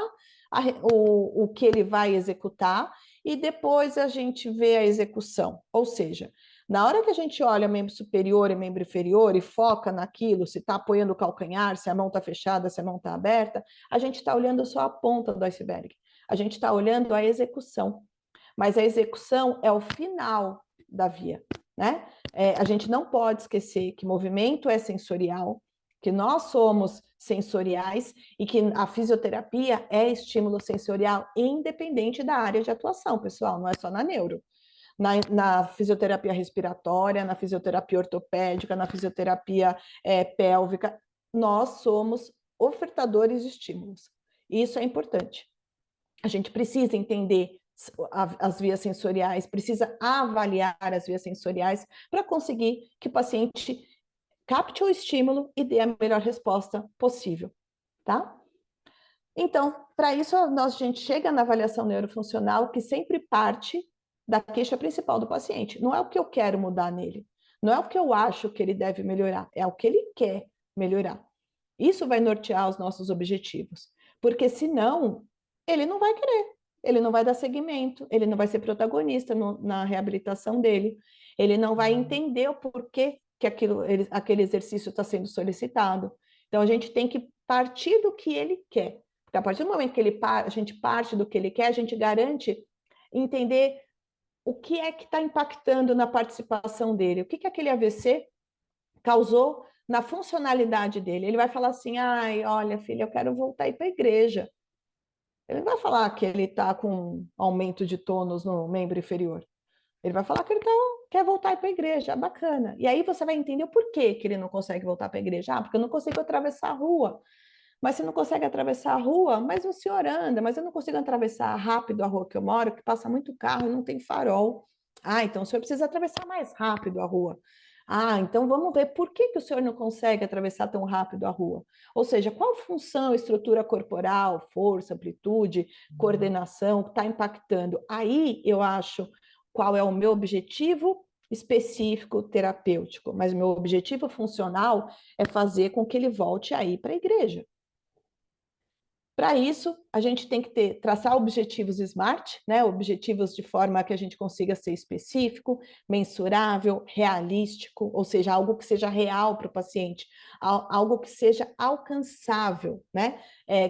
o que ele vai executar e depois a gente vê a execução. Ou seja, na hora que a gente olha membro superior e membro inferior e foca naquilo, se está apoiando o calcanhar, se a mão está fechada, se a mão está aberta, a gente está olhando só a ponta do iceberg. A gente está olhando a execução. Mas a execução é o final da via, né? A gente não pode esquecer que movimento é sensorial, que nós somos sensoriais e que a fisioterapia é estímulo sensorial independente da área de atuação, pessoal, não é só na neuro. Na fisioterapia respiratória, na fisioterapia ortopédica, na fisioterapia pélvica, nós somos ofertadores de estímulos. E isso é importante. A gente precisa entender as vias sensoriais, precisa avaliar as vias sensoriais para conseguir que o paciente capte o estímulo e dê a melhor resposta possível, tá? Então, para isso, a gente chega na avaliação neurofuncional, que sempre parte da queixa principal do paciente. Não é o que eu quero mudar nele, não é o que eu acho que ele deve melhorar, é o que ele quer melhorar. Isso vai nortear os nossos objetivos, porque senão ele não vai querer, ele não vai dar seguimento, ele não vai ser protagonista na reabilitação dele, ele não vai entender o porquê que aquele exercício está sendo solicitado. Então, a gente tem que partir do que ele quer. Porque a partir do momento que a gente parte do que ele quer, a gente garante entender o que é que está impactando na participação dele, o que que aquele AVC causou na funcionalidade dele. Ele vai falar assim, ai, olha, filha, eu quero voltar a ir para a igreja. Ele não vai falar que ele está com aumento de tônus no membro inferior. Ele vai falar que ele quer voltar para a igreja, bacana. E aí você vai entender o porquê que ele não consegue voltar para a igreja. Ah, porque eu não consigo atravessar a rua. Mas você não consegue atravessar a rua, mas o senhor anda, mas eu não consigo atravessar rápido a rua que eu moro, que passa muito carro e não tem farol. Ah, então o senhor precisa atravessar mais rápido a rua. Ah, então vamos ver por que que o senhor não consegue atravessar tão rápido a rua. Ou seja, qual função, estrutura corporal, força, amplitude, coordenação está impactando? Aí eu acho qual é o meu objetivo específico terapêutico, mas meu objetivo funcional é fazer com que ele volte aí para a igreja. Para isso, a gente tem que traçar objetivos SMART, né? Objetivos de forma que a gente consiga ser específico, mensurável, realístico, ou seja, algo que seja real para o paciente, algo que seja alcançável, né?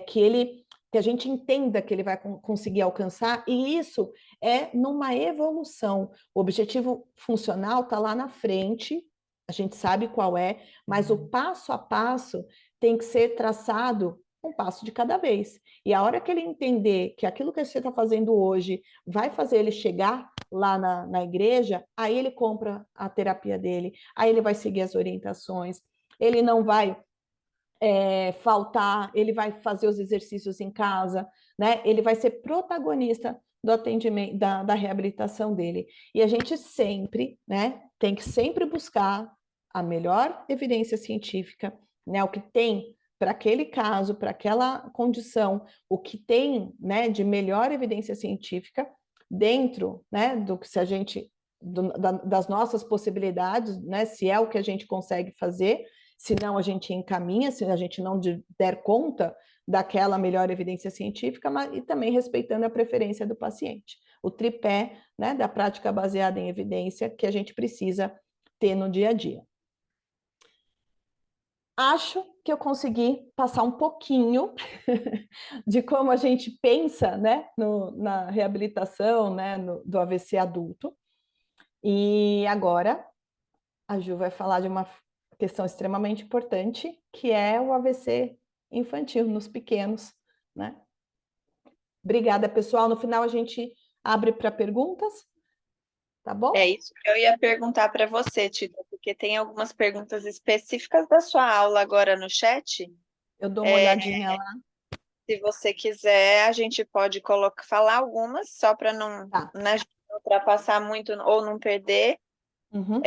Que a gente entenda que ele vai conseguir alcançar, e isso é numa evolução. O objetivo funcional está lá na frente, a gente sabe qual é, mas o passo a passo tem que ser traçado um passo de cada vez. E a hora que ele entender que aquilo que você está fazendo hoje vai fazer ele chegar lá na igreja, aí ele compra a terapia dele, aí ele vai seguir as orientações, ele não vai faltar, ele vai fazer os exercícios em casa, né? Ele vai ser protagonista do atendimento, da reabilitação dele. E a gente sempre, né, tem que sempre buscar a melhor evidência científica, né, o que tem para aquele caso, para aquela condição, o que tem, né, de melhor evidência científica dentro, né, do que se a gente das nossas possibilidades, né, se é o que a gente consegue fazer, se não a gente encaminha, se a gente não der conta daquela melhor evidência científica, mas, e também respeitando a preferência do paciente. O tripé, né, da prática baseada em evidência que a gente precisa ter no dia a dia. Acho que eu consegui passar um pouquinho de como a gente pensa, né, na reabilitação, né, do AVC adulto. E agora a Ju vai falar de uma questão extremamente importante, que é o AVC infantil nos pequenos, né? Obrigada, pessoal. No final a gente abre para perguntas, tá bom? É isso que eu ia perguntar para você, Tita, porque tem algumas perguntas específicas da sua aula agora no chat. Eu dou uma olhadinha lá. Se você quiser, a gente pode falar algumas, só para não, Tá. né, não ultrapassar muito ou não perder. Uhum.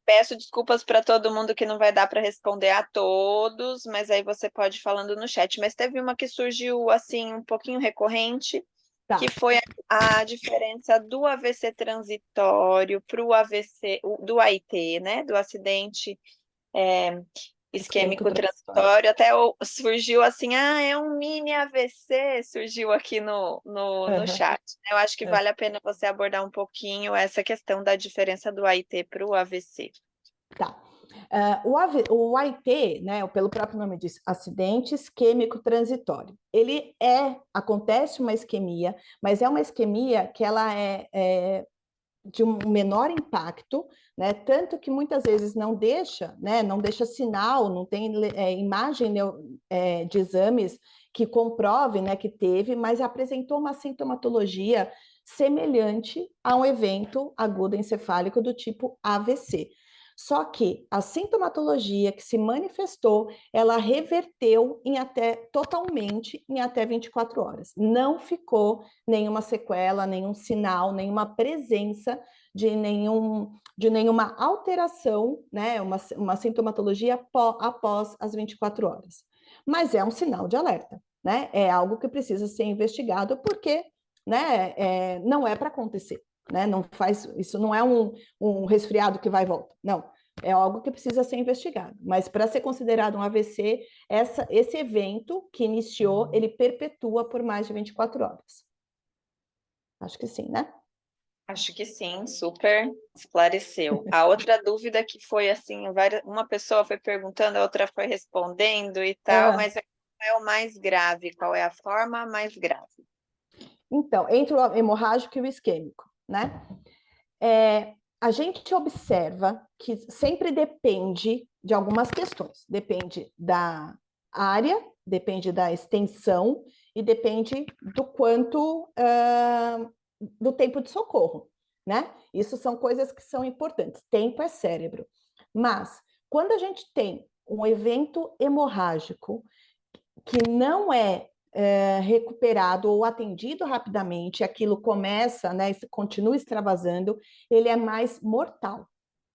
Peço desculpas para todo mundo que não vai dar para responder a todos, mas aí você pode ir falando no chat. Mas teve uma que surgiu assim um pouquinho recorrente, Tá. que foi a diferença do AVC transitório para o AVC, do AIT, né? Do acidente isquêmico transitório. Até surgiu assim, é um mini AVC, surgiu aqui no chat. Eu acho que vale a pena você abordar um pouquinho essa questão da diferença do AIT para o AVC. Tá. O AIT, né, pelo próprio nome diz, acidente isquêmico transitório. Acontece uma isquemia, mas é uma isquemia que ela é de um menor impacto, né? Tanto que muitas vezes não deixa, né? Não deixa sinal, não tem imagem de exames que comprove, né, que teve, mas apresentou uma sintomatologia semelhante a um evento agudo encefálico do tipo AVC. Só que a sintomatologia que se manifestou, ela reverteu totalmente em até 24 horas. Não ficou nenhuma sequela, nenhum sinal, nenhuma presença de nenhuma alteração, né? Uma sintomatologia após as 24 horas. Mas é um sinal de alerta, né? É algo que precisa ser investigado porque, né, não é para acontecer. Né? Isso não é um resfriado que vai e volta. Não, é algo que precisa ser investigado. Mas para ser considerado um AVC, esse evento que iniciou, ele perpetua por mais de 24 horas. Acho que sim, né? Acho que sim, super esclareceu. A outra dúvida que foi assim, uma pessoa foi perguntando, a outra foi respondendo e tal, mas qual é o mais grave? Qual é a forma mais grave? Então, entre o hemorrágico e o isquêmico, né? A gente observa que sempre depende de algumas questões. Depende da área, depende da extensão e depende do quanto do tempo de socorro. né? Isso são coisas que são importantes. Tempo é cérebro. Mas, quando a gente tem um evento hemorrágico que não é recuperado ou atendido rapidamente, aquilo começa, né, continua extravasando, ele é mais mortal,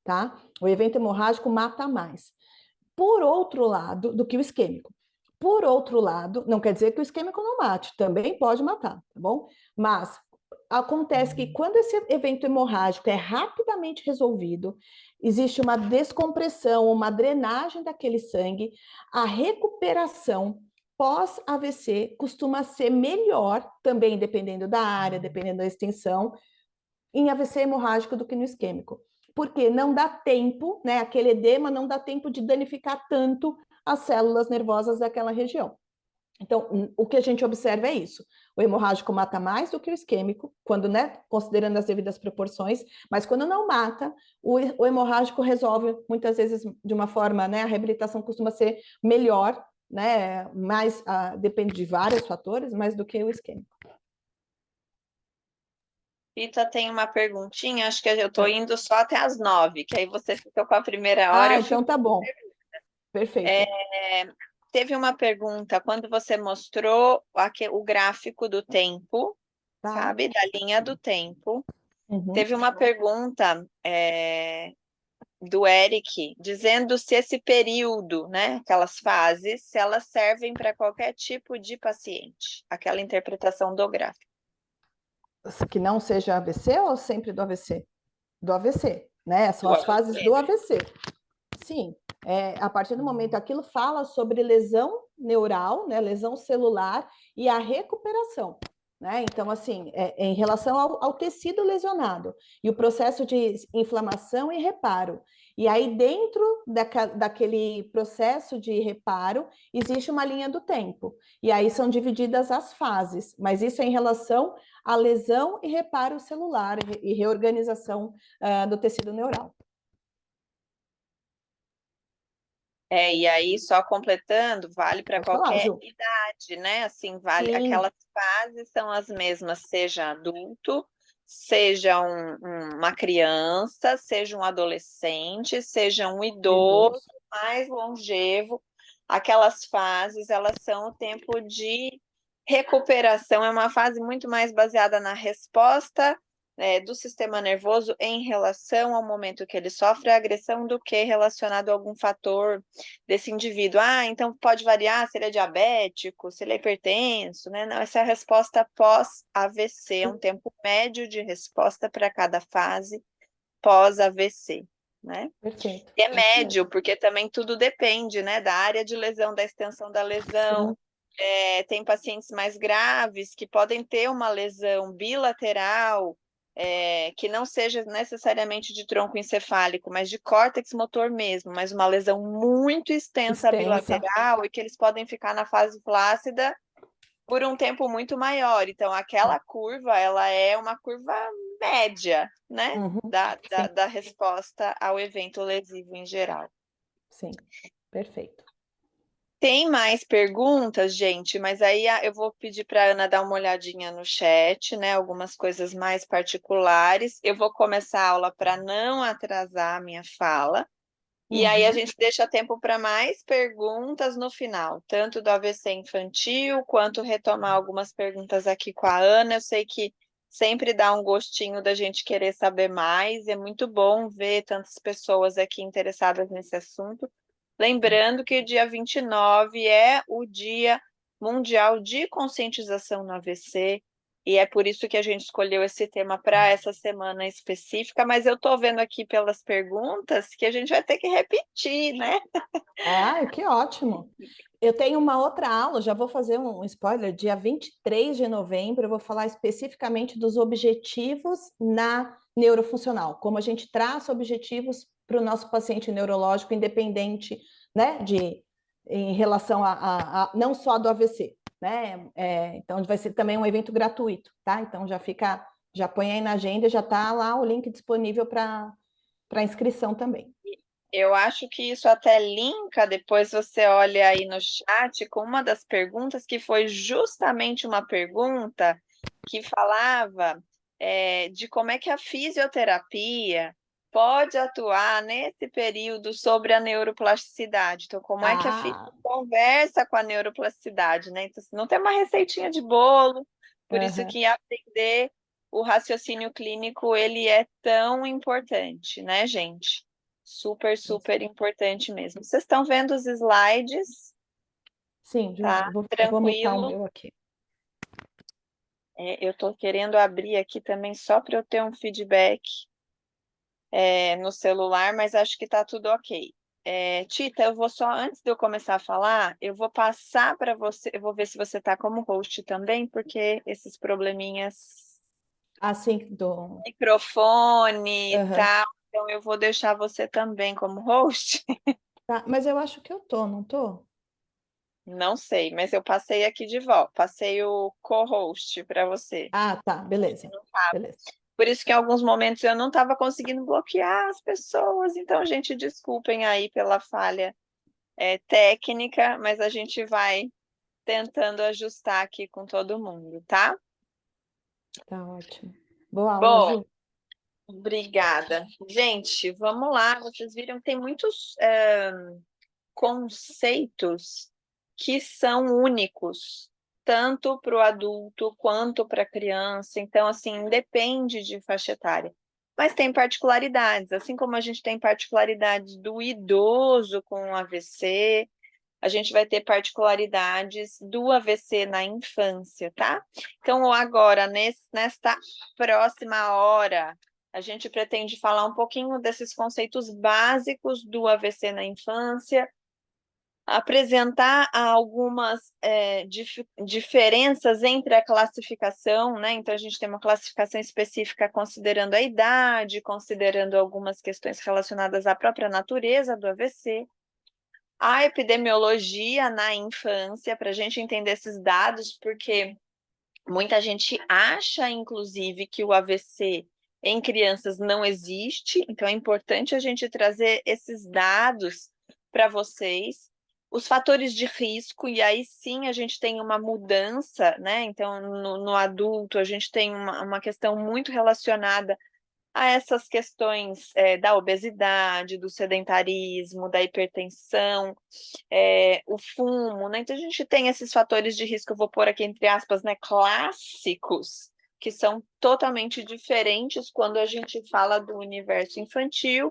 tá? O evento hemorrágico mata mais. Por outro lado, do que o isquêmico. Por outro lado, não quer dizer que o isquêmico não mate, também pode matar, tá bom? Mas acontece que quando esse evento hemorrágico é rapidamente resolvido, existe uma descompressão, uma drenagem daquele sangue, a recuperação pós-AVC costuma ser melhor, também dependendo da área, dependendo da extensão, em AVC hemorrágico do que no isquêmico. Porque não dá tempo, né? Aquele edema não dá tempo de danificar tanto as células nervosas daquela região. Então, o que a gente observa é isso. O hemorrágico mata mais do que o isquêmico, quando, né, considerando as devidas proporções, mas quando não mata, o hemorrágico resolve muitas vezes de uma forma, né, a reabilitação costuma ser melhor, né, mais, depende de vários fatores, mais do que o isquêmico. Rita tem uma perguntinha, acho que eu estou indo só até as 9, que aí você fica com a primeira hora. Então tá bom. Perfeito. Teve uma pergunta, quando você mostrou o gráfico do tempo, sabe, da linha do tempo, teve uma pergunta do Eric, dizendo se esse período, né, aquelas fases, se elas servem para qualquer tipo de paciente, aquela interpretação do gráfico. Que não seja AVC ou sempre do AVC? Do AVC, né? São as fases do AVC. Sim, a partir do momento aquilo fala sobre lesão neural, né, lesão celular e a recuperação. Né? Então, assim, em relação ao tecido lesionado e o processo de inflamação e reparo. E aí, dentro daquele processo de reparo, existe uma linha do tempo. E aí são divididas as fases, mas isso é em relação à lesão e reparo celular e reorganização do tecido neural. E aí, só completando, vale para qualquer idade, né? Assim, vale. Sim. Aquelas fases são as mesmas, seja adulto, seja uma criança, seja um adolescente, seja um idoso mais longevo. Aquelas fases, elas são o tempo de recuperação, é uma fase muito mais baseada na resposta do sistema nervoso em relação ao momento que ele sofre a agressão do que relacionado a algum fator desse indivíduo. Então pode variar se ele é diabético, se ele é hipertenso, né? Não, essa é a resposta pós-AVC, é um tempo médio de resposta para cada fase pós-AVC, né? Perfeito. E é médio, porque também tudo depende, né, da área de lesão, da extensão da lesão. Tem pacientes mais graves que podem ter uma lesão bilateral, que não seja necessariamente de tronco encefálico, mas de córtex motor mesmo, mas uma lesão muito extensa bilateral e que eles podem ficar na fase flácida por um tempo muito maior. Então, aquela curva, ela é uma curva média, né, da resposta ao evento lesivo em geral. Sim, perfeito. Tem mais perguntas, gente, mas aí eu vou pedir para a Ana dar uma olhadinha no chat, né? Algumas coisas mais particulares. Eu vou começar a aula para não atrasar a minha fala. E aí a gente deixa tempo para mais perguntas no final, tanto do AVC infantil, quanto retomar algumas perguntas aqui com a Ana. Eu sei que sempre dá um gostinho da gente querer saber mais. É muito bom ver tantas pessoas aqui interessadas nesse assunto. Lembrando que o dia 29 é o Dia Mundial de Conscientização no AVC, e é por isso que a gente escolheu esse tema para essa semana específica, mas eu estou vendo aqui pelas perguntas que a gente vai ter que repetir, né? Que ótimo! Eu tenho uma outra aula, já vou fazer um spoiler, dia 23 de novembro, eu vou falar especificamente dos objetivos na neurofuncional, como a gente traça objetivos para o nosso paciente neurológico independente, né, em relação a não só do AVC, né? Então vai ser também um evento gratuito, tá? Então já põe aí na agenda, já está lá o link disponível para inscrição também. Eu acho que isso até linka, depois você olha aí no chat com uma das perguntas que foi justamente uma pergunta que falava de como é que a fisioterapia pode atuar nesse período sobre a neuroplasticidade. Então, como é que a Ah, conversa com a neuroplasticidade, né? Então, assim, não tem uma receitinha de bolo, por isso aham. que aprender o raciocínio clínico, ele é tão importante, né, gente? Super, super importante mesmo. Vocês estão vendo os slides, Sim, já tá? vi. Vou mutar o Tranquilo. meu aqui. Eu estou querendo abrir aqui também só para eu ter um feedback no celular, mas acho que está tudo ok. Tita, eu vou só, antes de eu começar a falar, eu vou passar para você, eu vou ver se você está como host também, porque esses probleminhas, Assim, do. microfone e Aham. tal, então eu vou deixar você também como host. Tá, mas eu acho que eu tô, não tô? Não sei, mas eu passei aqui de volta, passei o co-host para você. Ah, tá, beleza. Beleza. Por isso que em alguns momentos eu não estava conseguindo bloquear as pessoas. Então, gente, desculpem aí pela falha técnica, mas a gente vai tentando ajustar aqui com todo mundo, tá? Tá ótimo. Boa aula, Bom, Ju. obrigada. Gente, vamos lá. Vocês viram que tem muitos conceitos que são únicos, tanto para o adulto quanto para a criança. Então, assim, depende de faixa etária. Mas tem particularidades, assim como a gente tem particularidades do idoso com AVC, a gente vai ter particularidades do AVC na infância, tá? Então, agora, nesta próxima hora, a gente pretende falar um pouquinho desses conceitos básicos do AVC na infância, apresentar algumas diferenças entre a classificação, né? Então, a gente tem uma classificação específica considerando a idade, considerando algumas questões relacionadas à própria natureza do AVC, a epidemiologia na infância, para a gente entender esses dados, porque muita gente acha, inclusive, que o AVC em crianças não existe, então é importante a gente trazer esses dados para vocês. Os fatores de risco, e aí sim a gente tem uma mudança, né? Então, no adulto, a gente tem uma questão muito relacionada a essas questões da obesidade, do sedentarismo, da hipertensão, o fumo, né? Então a gente tem esses fatores de risco, eu vou pôr aqui entre aspas, né, clássicos, que são totalmente diferentes quando a gente fala do universo infantil,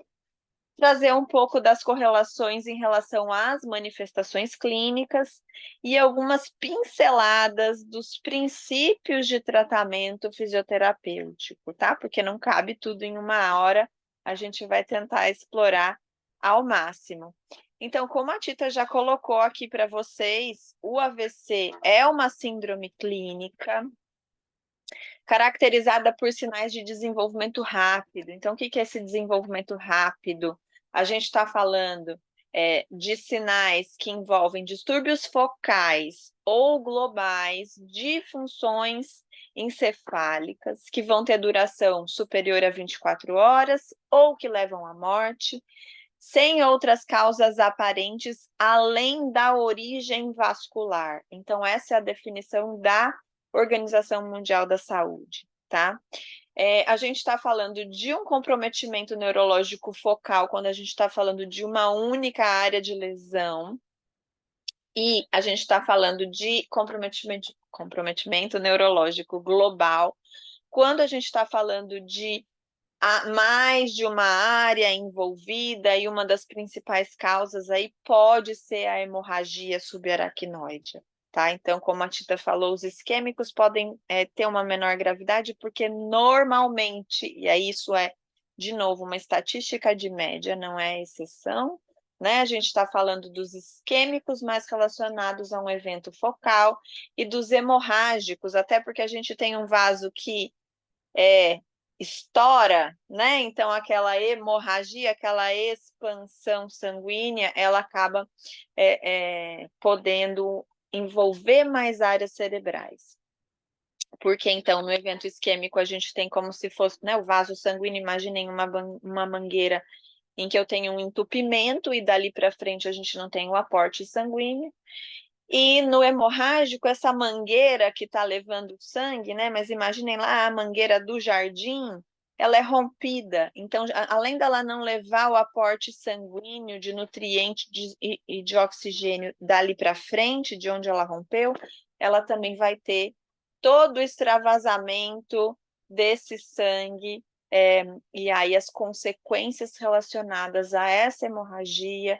trazer um pouco das correlações em relação às manifestações clínicas e algumas pinceladas dos princípios de tratamento fisioterapêutico, tá? Porque não cabe tudo em uma hora, a gente vai tentar explorar ao máximo. Então, como a Tita já colocou aqui para vocês, o AVC é uma síndrome clínica caracterizada por sinais de desenvolvimento rápido. Então, o que é esse desenvolvimento rápido? A gente está falando de sinais que envolvem distúrbios focais ou globais de funções encefálicas que vão ter duração superior a 24 horas ou que levam à morte, sem outras causas aparentes além da origem vascular. Então, essa é a definição da Organização Mundial da Saúde, tá? A gente está falando de um comprometimento neurológico focal quando a gente está falando de uma única área de lesão, e a gente está falando de comprometimento neurológico global quando a gente está falando de mais de uma área envolvida, e uma das principais causas aí pode ser a hemorragia subaracnoide, tá? Então, como a Tita falou, os isquêmicos podem ter uma menor gravidade, porque normalmente, e aí isso é, de novo, uma estatística de média, não é exceção, né? A gente está falando dos isquêmicos mais relacionados a um evento focal e dos hemorrágicos, até porque a gente tem um vaso que estoura, né? Então, aquela hemorragia, aquela expansão sanguínea, ela acaba podendo envolver mais áreas cerebrais. Porque, então, no evento isquêmico, a gente tem como se fosse, né, o vaso sanguíneo, imaginem uma mangueira em que eu tenho um entupimento e dali para frente a gente não tem o aporte sanguíneo. E no hemorrágico, essa mangueira que está levando sangue, né? Mas imaginem lá a mangueira do jardim, ela é rompida. Então, além dela não levar o aporte sanguíneo de nutriente e de oxigênio dali para frente, de onde ela rompeu, ela também vai ter todo o extravasamento desse sangue, e aí as consequências relacionadas a essa hemorragia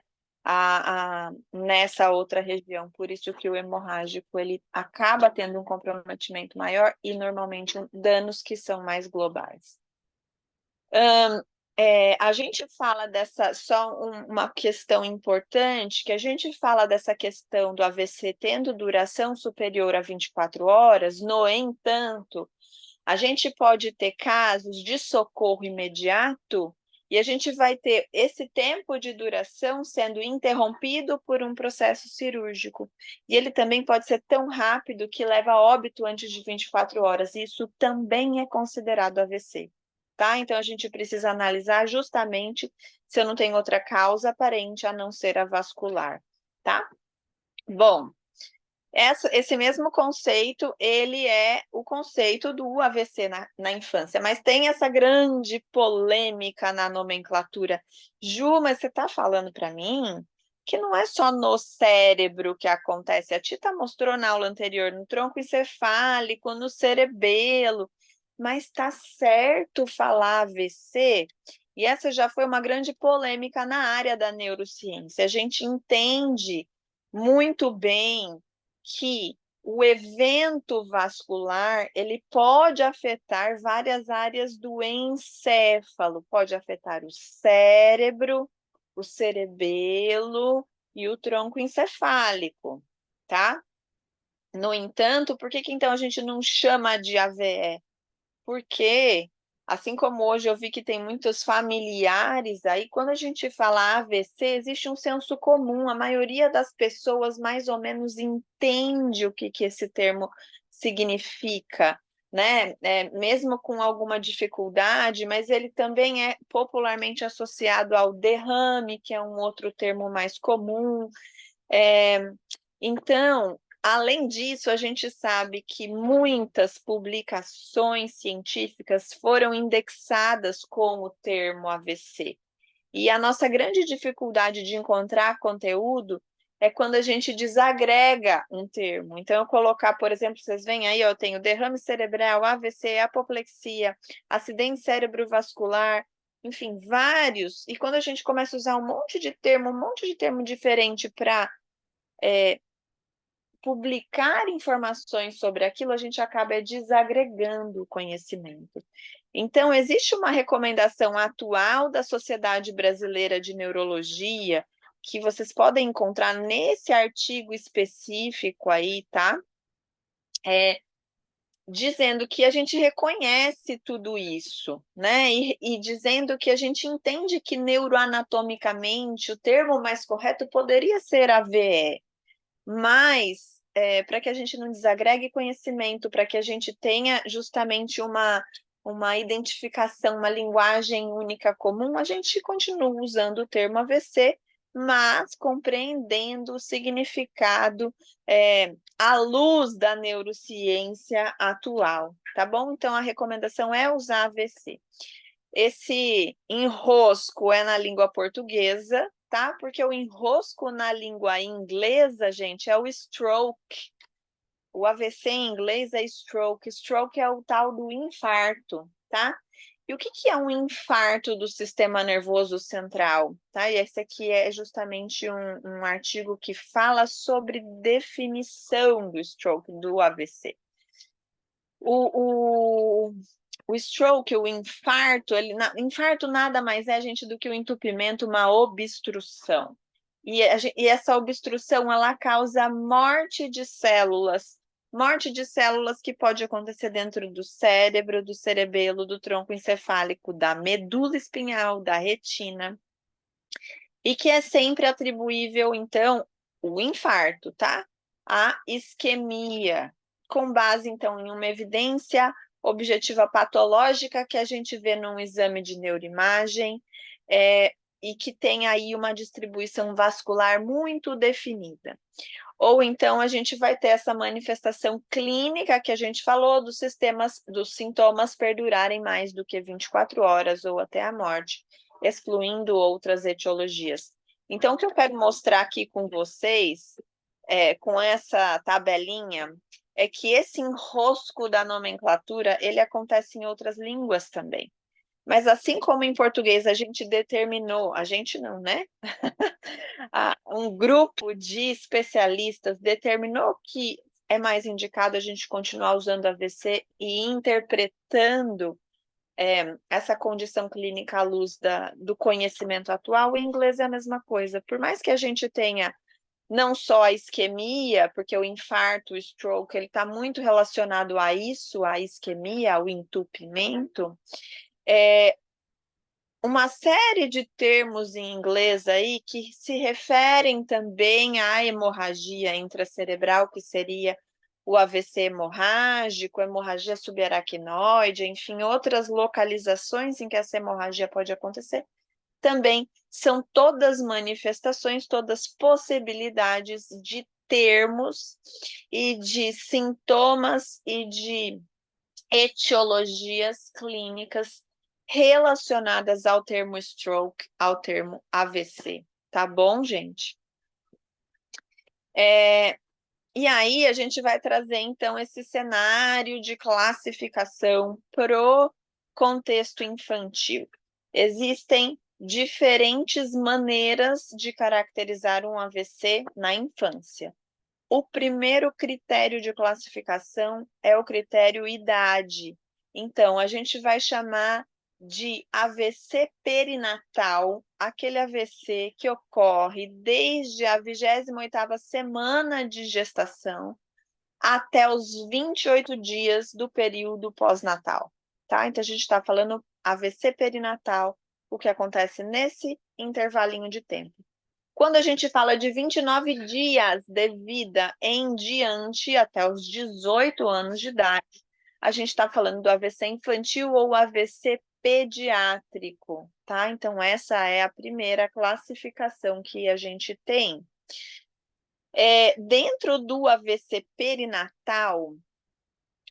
nessa outra região. Por isso que o hemorrágico ele acaba tendo um comprometimento maior e normalmente danos que são mais globais. A gente fala uma questão importante, que a gente fala dessa questão do AVC tendo duração superior a 24 horas, no entanto, a gente pode ter casos de socorro imediato e a gente vai ter esse tempo de duração sendo interrompido por um processo cirúrgico. E ele também pode ser tão rápido que leva a óbito antes de 24 horas. E isso também é considerado AVC. Tá? Então, a gente precisa analisar justamente se eu não tenho outra causa aparente a não ser a vascular. Tá? Bom, esse mesmo conceito, ele é o conceito do AVC na infância, mas tem essa grande polêmica na nomenclatura. Ju, mas você está falando para mim que não é só no cérebro que acontece. A Tita mostrou na aula anterior, no tronco encefálico, no cerebelo, mas está certo falar AVC? E essa já foi uma grande polêmica na área da neurociência. A gente entende muito bem que o evento vascular, ele pode afetar várias áreas do encéfalo, pode afetar o cérebro, o cerebelo e o tronco encefálico, tá? No entanto, por que então a gente não chama de AVE? Porque, assim como hoje eu vi que tem muitos familiares aí, quando a gente fala AVC, existe um senso comum, a maioria das pessoas mais ou menos entende o que esse termo significa, né? Mesmo com alguma dificuldade, mas ele também é popularmente associado ao derrame, que é um outro termo mais comum. Então, além disso, a gente sabe que muitas publicações científicas foram indexadas com o termo AVC. E a nossa grande dificuldade de encontrar conteúdo é quando a gente desagrega um termo. Então, eu colocar, por exemplo, vocês veem aí, eu tenho derrame cerebral, AVC, apoplexia, acidente cerebrovascular, enfim, vários. E quando a gente começa a usar um monte de termo diferente para publicar informações sobre aquilo, a gente acaba desagregando o conhecimento. Então, existe uma recomendação atual da Sociedade Brasileira de Neurologia, que vocês podem encontrar nesse artigo específico aí, tá? Dizendo que a gente reconhece tudo isso, né? E dizendo que a gente entende que neuroanatomicamente o termo mais correto poderia ser AVE, mas para que a gente não desagregue conhecimento, para que a gente tenha justamente uma identificação, uma linguagem única comum, a gente continua usando o termo AVC, mas compreendendo o significado à luz da neurociência atual, tá bom? Então, a recomendação é usar AVC. Esse enrosco é na língua portuguesa, tá? Porque o enrosco na língua inglesa, gente, é o stroke. O AVC em inglês é stroke. Stroke é o tal do infarto, tá? E o que é um infarto do sistema nervoso central? Tá? E esse aqui é justamente um artigo que fala sobre definição do stroke, do AVC. O stroke, o infarto, infarto nada mais é, gente, do que o entupimento, uma obstrução. E essa obstrução, ela causa morte de células que pode acontecer dentro do cérebro, do cerebelo, do tronco encefálico, da medula espinhal, da retina, e que é sempre atribuível, então, o infarto, tá? A isquemia, com base, então, em uma evidência objetiva patológica que a gente vê num exame de neuroimagem, e que tem aí uma distribuição vascular muito definida. Ou então a gente vai ter essa manifestação clínica que a gente falou dos sintomas perdurarem mais do que 24 horas ou até a morte, excluindo outras etiologias. Então, o que eu quero mostrar aqui com vocês, com essa tabelinha, é que esse enrosco da nomenclatura, ele acontece em outras línguas também. Mas assim como em português a gente determinou, a gente não, né? Um grupo de especialistas determinou que é mais indicado a gente continuar usando AVC e interpretando essa condição clínica à luz do conhecimento atual. Em inglês é a mesma coisa. Por mais que a gente tenha não só a isquemia, porque o infarto, o stroke, ele está muito relacionado a isso, a isquemia, ao entupimento, uma série de termos em inglês aí que se referem também à hemorragia intracerebral, que seria o AVC hemorrágico, hemorragia subaracnoide, enfim, outras localizações em que essa hemorragia pode acontecer, também são todas manifestações, todas possibilidades de termos e de sintomas e de etiologias clínicas relacionadas ao termo stroke, ao termo AVC. Tá bom, gente? E aí a gente vai trazer, então, esse cenário de classificação pro contexto infantil. Existem diferentes maneiras de caracterizar um AVC na infância. O primeiro critério de classificação é o critério idade. Então, a gente vai chamar de AVC perinatal, aquele AVC que ocorre desde a 28ª semana de gestação até os 28 dias do período pós-natal, tá? Então, a gente está falando AVC perinatal, o que acontece nesse intervalinho de tempo. Quando a gente fala de 29 dias de vida em diante, até os 18 anos de idade, a gente está falando do AVC infantil ou AVC pediátrico, tá? Então, essa é a primeira classificação que a gente tem. Dentro do AVC perinatal,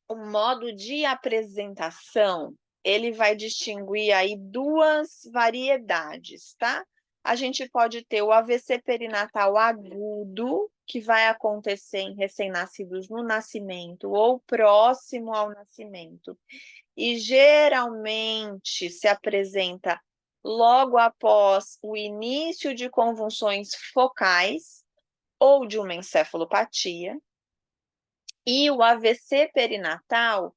o modo de apresentação, ele vai distinguir aí duas variedades, tá? A gente pode ter o AVC perinatal agudo, que vai acontecer em recém-nascidos no nascimento ou próximo ao nascimento. E geralmente se apresenta logo após o início de convulsões focais ou de uma encefalopatia. E o AVC perinatal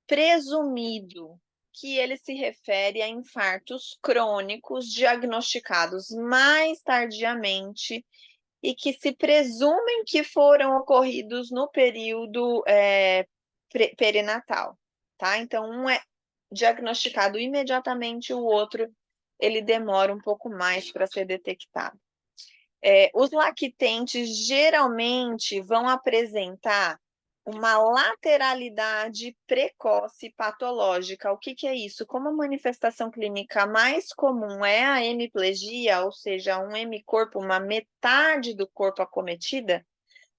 presumido, que ele se refere a infartos crônicos diagnosticados mais tardiamente e que se presumem que foram ocorridos no período perinatal, tá? Então, um é diagnosticado imediatamente, o outro ele demora um pouco mais para ser detectado. Os lactentes geralmente vão apresentar uma lateralidade precoce patológica. O que é isso? Como a manifestação clínica mais comum é a hemiplegia, ou seja, um hemicorpo, uma metade do corpo acometida,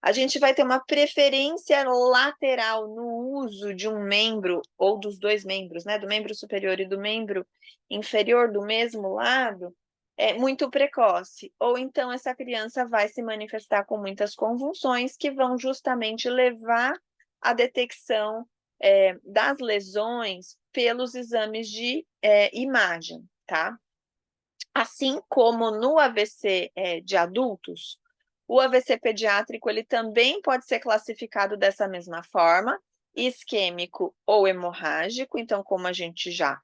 a gente vai ter uma preferência lateral no uso de um membro, ou dos dois membros, né? Do membro superior e do membro inferior do mesmo lado, muito precoce. Ou então essa criança vai se manifestar com muitas convulsões que vão justamente levar à detecção das lesões pelos exames de imagem, tá? Assim como no AVC de adultos, o AVC pediátrico ele também pode ser classificado dessa mesma forma, isquêmico ou hemorrágico. Então, como a gente já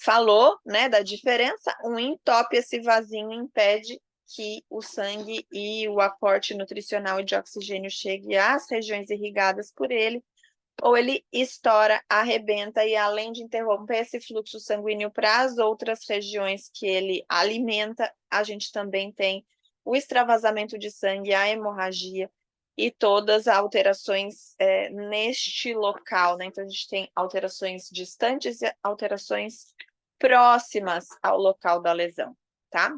falou, né, da diferença, um entope, esse vasinho impede que o sangue e o aporte nutricional e de oxigênio chegue às regiões irrigadas por ele, ou ele estoura, arrebenta e, além de interromper esse fluxo sanguíneo para as outras regiões que ele alimenta, a gente também tem o extravasamento de sangue, a hemorragia e todas as alterações neste local, né? Então, a gente tem alterações distantes e alterações próximas ao local da lesão, tá?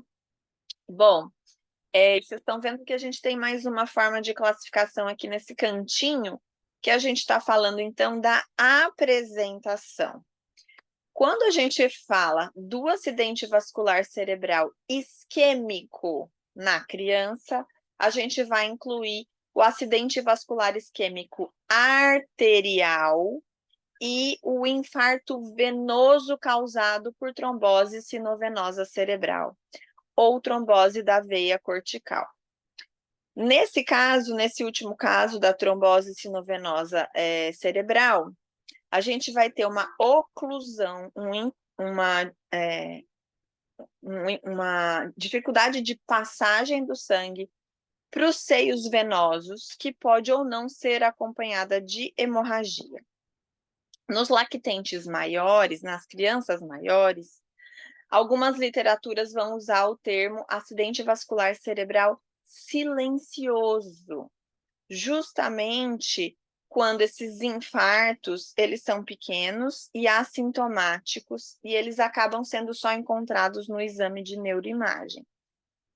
Bom, vocês estão vendo que a gente tem mais uma forma de classificação aqui nesse cantinho, que a gente está falando, então, da apresentação. Quando a gente fala do acidente vascular cerebral isquêmico na criança, a gente vai incluir o acidente vascular isquêmico arterial e o infarto venoso causado por trombose sinovenosa cerebral ou trombose da veia cortical. Nesse caso, nesse último caso da trombose sinovenosa cerebral, a gente vai ter uma oclusão, uma dificuldade de passagem do sangue para os seios venosos, que pode ou não ser acompanhada de hemorragia. Nos lactentes maiores, nas crianças maiores, algumas literaturas vão usar o termo acidente vascular cerebral silencioso, justamente quando esses infartos, eles são pequenos e assintomáticos, e eles acabam sendo só encontrados no exame de neuroimagem.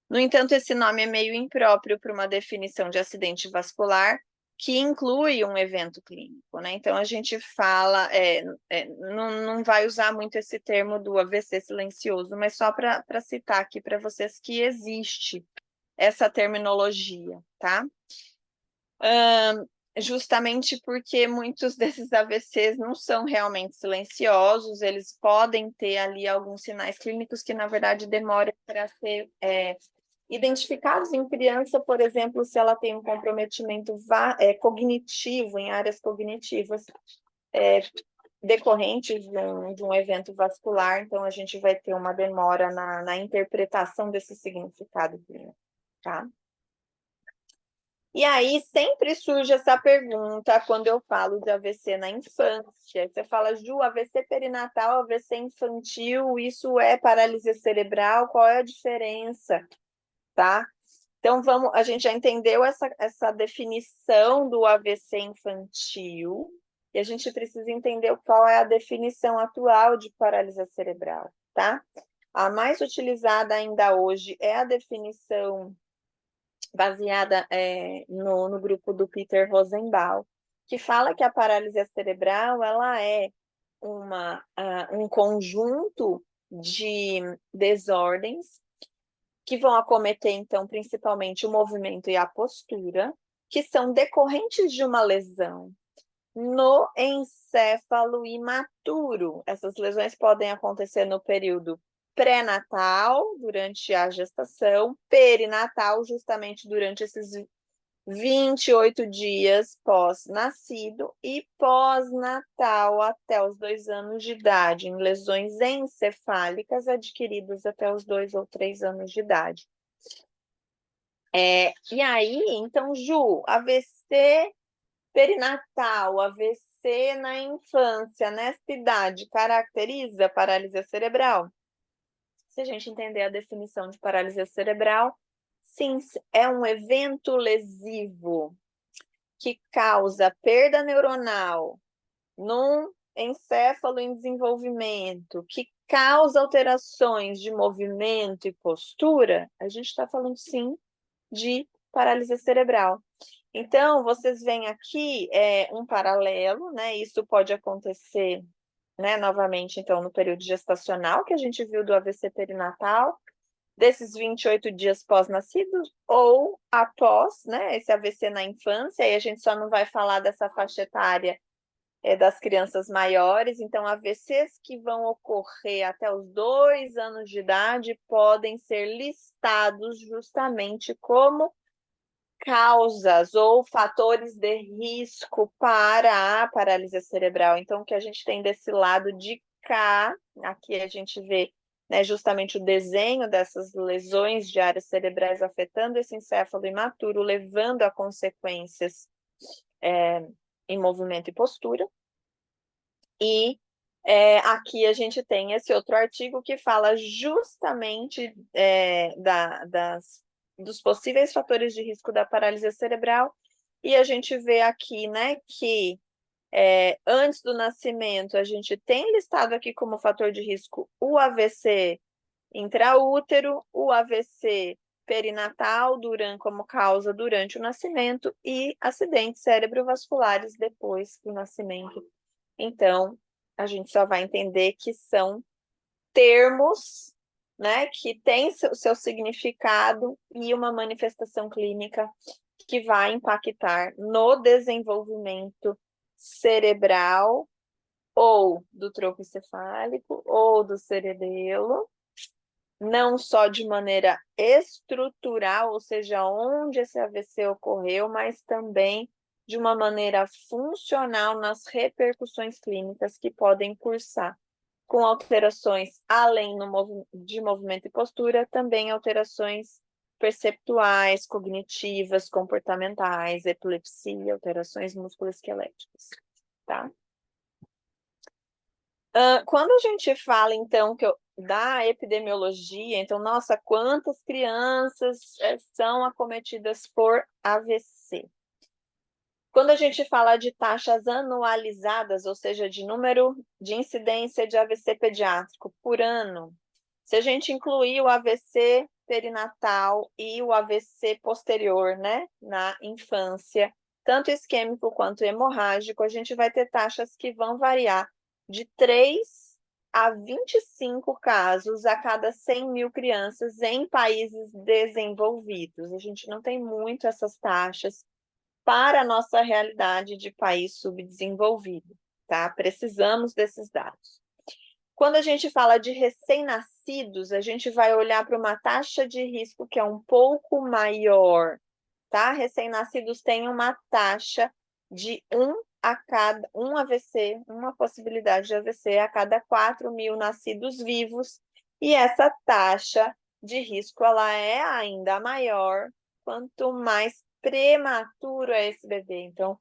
No entanto, esse nome é meio impróprio para uma definição de acidente vascular que inclui um evento clínico, né? Então, a gente fala, não vai usar muito esse termo do AVC silencioso, mas só para citar aqui para vocês que existe essa terminologia, tá? Justamente porque muitos desses AVCs não são realmente silenciosos, eles podem ter ali alguns sinais clínicos que, na verdade, demoram para ser identificados em criança, por exemplo, se ela tem um comprometimento cognitivo, em áreas cognitivas, decorrentes de um evento vascular, então a gente vai ter uma demora na interpretação desse significado clínico, tá? E aí sempre surge essa pergunta quando eu falo de AVC na infância. Você fala, Ju, AVC perinatal, AVC infantil, isso é paralisia cerebral? Qual é a diferença? Tá? Então, a gente já entendeu essa definição do AVC infantil, e a gente precisa entender qual é a definição atual de paralisia cerebral, tá? A mais utilizada ainda hoje é a definição baseada no grupo do Peter Rosenbaum, que fala que a paralisia cerebral ela é um conjunto de desordens que vão acometer, então, principalmente o movimento e a postura, que são decorrentes de uma lesão no encéfalo imaturo. Essas lesões podem acontecer no período pré-natal, durante a gestação, perinatal, justamente durante esses 28 dias pós-nascido e pós-natal até os 2 anos de idade, em lesões encefálicas adquiridas até os 2 ou 3 anos de idade. E aí, então, Ju, AVC perinatal, AVC na infância, nessa idade, caracteriza paralisia cerebral? Se a gente entender a definição de paralisia cerebral, sim, é um evento lesivo que causa perda neuronal num encéfalo em desenvolvimento, que causa alterações de movimento e postura, a gente está falando, sim, de paralisia cerebral. Então, vocês veem aqui um paralelo, né? Isso pode acontecer, né, novamente, então, no período gestacional, que a gente viu do AVC perinatal, desses 28 dias pós-nascidos, ou após, né, esse AVC na infância, e a gente só não vai falar dessa faixa etária das crianças maiores, então AVCs que vão ocorrer até os 2 anos de idade podem ser listados justamente como causas ou fatores de risco para a paralisia cerebral. Então, o que a gente tem desse lado de cá, aqui a gente vê, né, justamente o desenho dessas lesões de áreas cerebrais afetando esse encéfalo imaturo, levando a consequências em movimento e postura. E aqui a gente tem esse outro artigo que fala justamente dos possíveis fatores de risco da paralisia cerebral, e a gente vê aqui, né, que antes do nascimento a gente tem listado aqui como fator de risco o AVC intraútero, o AVC perinatal como causa durante o nascimento e acidentes cerebrovasculares depois do nascimento. Então, a gente só vai entender que são termos, né, que têm o seu significado e uma manifestação clínica que vai impactar no desenvolvimento cerebral ou do tronco encefálico ou do cerebelo, não só de maneira estrutural, ou seja, onde esse AVC ocorreu, mas também de uma maneira funcional nas repercussões clínicas que podem cursar, com alterações além de movimento e postura, também alterações perceptuais, cognitivas, comportamentais, epilepsia, alterações musculoesqueléticas, tá? Quando a gente fala, então, da epidemiologia, então, nossa, quantas crianças são acometidas por AVC? Quando a gente fala de taxas anualizadas, ou seja, de número de incidência de AVC pediátrico por ano, se a gente incluir o AVC perinatal e o AVC posterior, né, na infância, tanto isquêmico quanto hemorrágico, a gente vai ter taxas que vão variar de 3 a 25 casos a cada 100 mil crianças em países desenvolvidos. A gente não tem muito essas taxas para a nossa realidade de país subdesenvolvido, tá? Precisamos desses dados. Quando a gente fala de recém-nascidos, a gente vai olhar para uma taxa de risco que é um pouco maior, tá? Recém-nascidos têm uma taxa de um AVC, uma possibilidade de AVC a cada 4 mil nascidos vivos, e essa taxa de risco ela é ainda maior quanto mais prematuro é esse bebê. Então,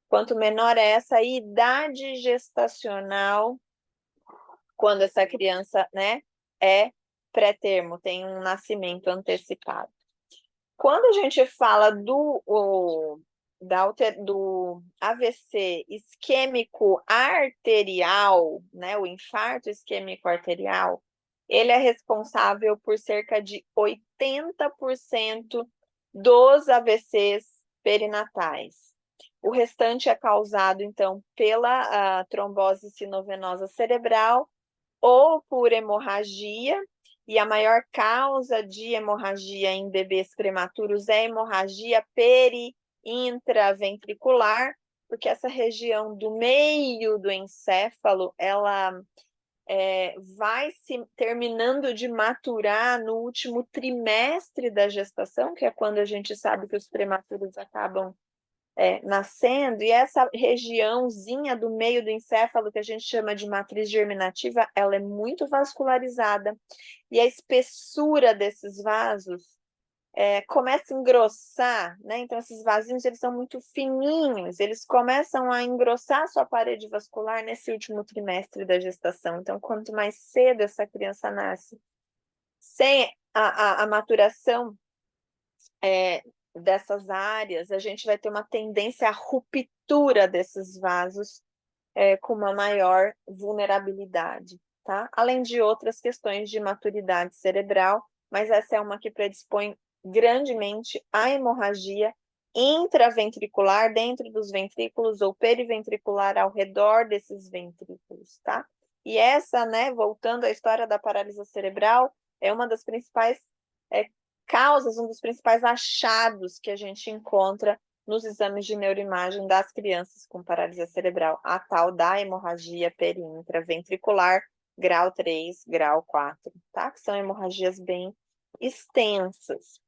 quanto menor é essa idade gestacional, quando essa criança, né, é pré-termo, tem um nascimento antecipado. Quando a gente fala do AVC isquêmico arterial, né, o infarto isquêmico arterial, ele é responsável por cerca de 80% dos AVCs perinatais. O restante é causado, então, pela trombose sinovenosa cerebral ou por hemorragia, e a maior causa de hemorragia em bebês prematuros é hemorragia peri-intraventricular, porque essa região do meio do encéfalo, ela vai se terminando de maturar no último trimestre da gestação, que é quando a gente sabe que os prematuros acabam nascendo, e essa regiãozinha do meio do encéfalo, que a gente chama de matriz germinativa, ela é muito vascularizada, e a espessura desses vasos começa a engrossar, né? Então, esses vasinhos, eles são muito fininhos, eles começam a engrossar a sua parede vascular nesse último trimestre da gestação. Então, quanto mais cedo essa criança nasce, sem a maturação dessas áreas, a gente vai ter uma tendência à ruptura desses vasos com uma maior vulnerabilidade, tá? Além de outras questões de maturidade cerebral, mas essa é uma que predispõe grandemente à hemorragia intraventricular dentro dos ventrículos ou periventricular ao redor desses ventrículos, tá? E essa, né, voltando à história da paralisia cerebral, é uma das principais causas, um dos principais achados que a gente encontra nos exames de neuroimagem das crianças com paralisia cerebral, a tal da hemorragia peri-intraventricular, grau 3, grau 4, tá? Que são hemorragias bem extensas.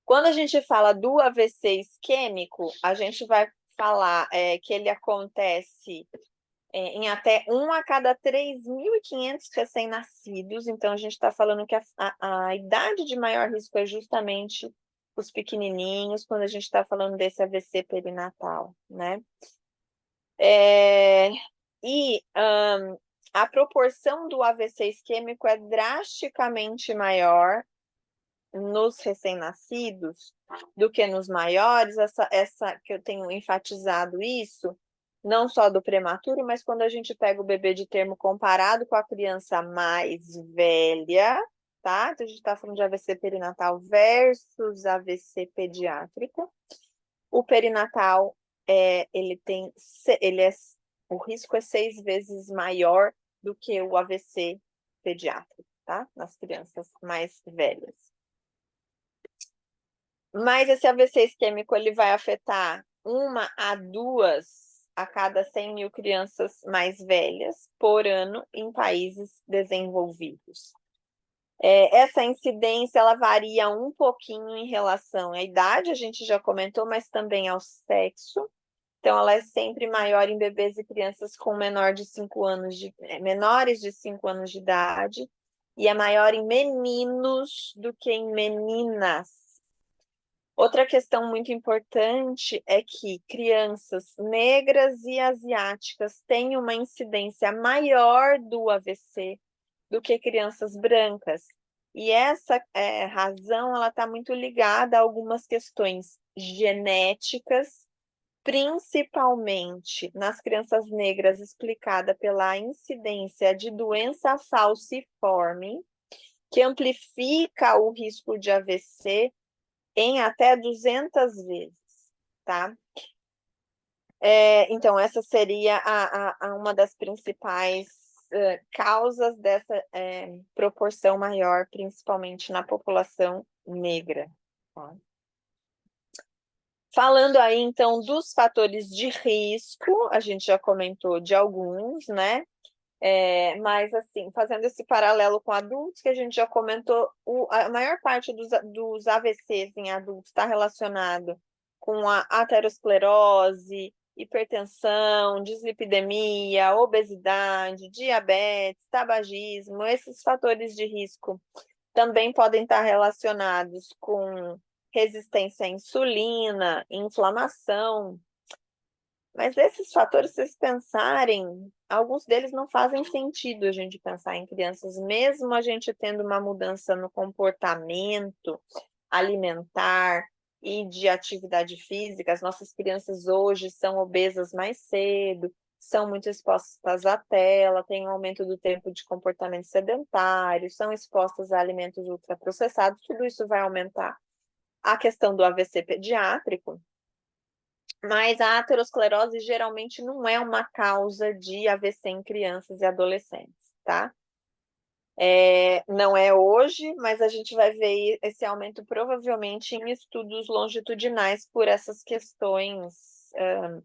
Quando a gente fala do AVC isquêmico, a gente vai falar que ele acontece em até 1 a cada 3.500 recém-nascidos. Então, a gente está falando que a idade de maior risco é justamente os pequenininhos, quando a gente está falando desse AVC perinatal, né? A proporção do AVC isquêmico é drasticamente maior nos recém-nascidos do que nos maiores. Essa que eu tenho enfatizado isso, não só do prematuro, mas quando a gente pega o bebê de termo comparado com a criança mais velha, tá? Então, a gente está falando de AVC perinatal versus AVC pediátrico. O perinatal, o risco é 6 vezes maior do que o AVC pediátrico, tá? Nas crianças mais velhas. Mas esse AVC isquêmico, ele vai afetar 1 a 2 a cada 100 mil crianças mais velhas por ano em países desenvolvidos. Essa incidência, ela varia um pouquinho em relação à idade, a gente já comentou, mas também ao sexo. Então, ela é sempre maior em bebês e crianças com menores de 5 anos de idade, e é maior em meninos do que em meninas. Outra questão muito importante é que crianças negras e asiáticas têm uma incidência maior do AVC do que crianças brancas. E essa razão, ela está muito ligada a algumas questões genéticas, principalmente nas crianças negras, explicada pela incidência de doença falciforme, que amplifica o risco de AVC em até 200 vezes, tá? Então, essa seria uma das principais causas dessa proporção maior, principalmente na população negra. Tá? Falando aí, então, dos fatores de risco, a gente já comentou de alguns, né? Mas, assim, fazendo esse paralelo com adultos, que a gente já comentou, a maior parte dos AVCs em adultos está relacionado com a aterosclerose, hipertensão, dislipidemia, obesidade, diabetes, tabagismo. Esses fatores de risco também podem estar relacionados com resistência à insulina, inflamação. Mas esses fatores, se vocês pensarem, alguns deles não fazem sentido a gente pensar em crianças, mesmo a gente tendo uma mudança no comportamento alimentar e de atividade física. As nossas crianças hoje são obesas mais cedo, são muito expostas à tela, têm um aumento do tempo de comportamento sedentário, são expostas a alimentos ultraprocessados, tudo isso vai aumentar a questão do AVC pediátrico. Mas a aterosclerose geralmente não é uma causa de AVC em crianças e adolescentes, tá? Não é hoje, mas a gente vai ver esse aumento provavelmente em estudos longitudinais por essas questões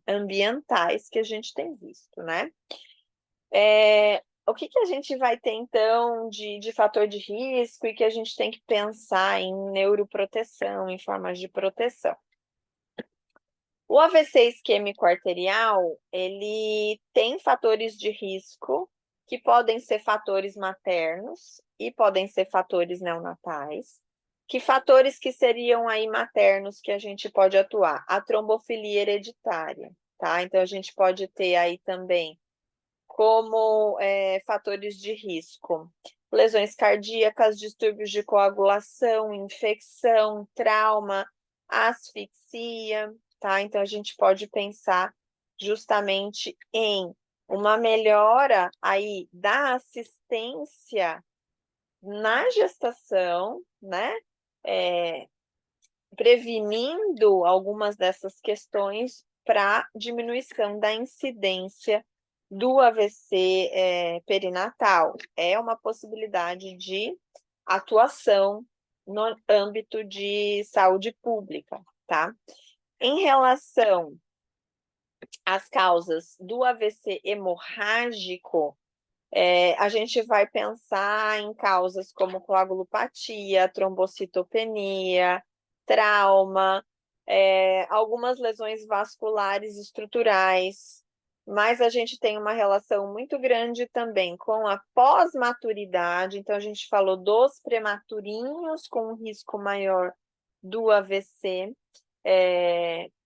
ambientais que a gente tem visto, né? O que a gente vai ter, então, de fator de risco e que a gente tem que pensar em neuroproteção, em formas de proteção? O AVC isquêmico arterial, ele tem fatores de risco que podem ser fatores maternos e podem ser fatores neonatais. Que fatores que seriam aí maternos que a gente pode atuar? A trombofilia hereditária, tá? Então, a gente pode ter aí também como fatores de risco lesões cardíacas, distúrbios de coagulação, infecção, trauma, asfixia, tá? Então, a gente pode pensar justamente em uma melhora aí da assistência na gestação, né? Prevenindo algumas dessas questões para diminuição da incidência do AVC perinatal. É uma possibilidade de atuação no âmbito de saúde pública, tá? Em relação às causas do AVC hemorrágico, a gente vai pensar em causas como coagulopatia, trombocitopenia, trauma, algumas lesões vasculares estruturais, mas a gente tem uma relação muito grande também com a pós-maturidade. Então, a gente falou dos prematurinhos com um risco maior do AVC,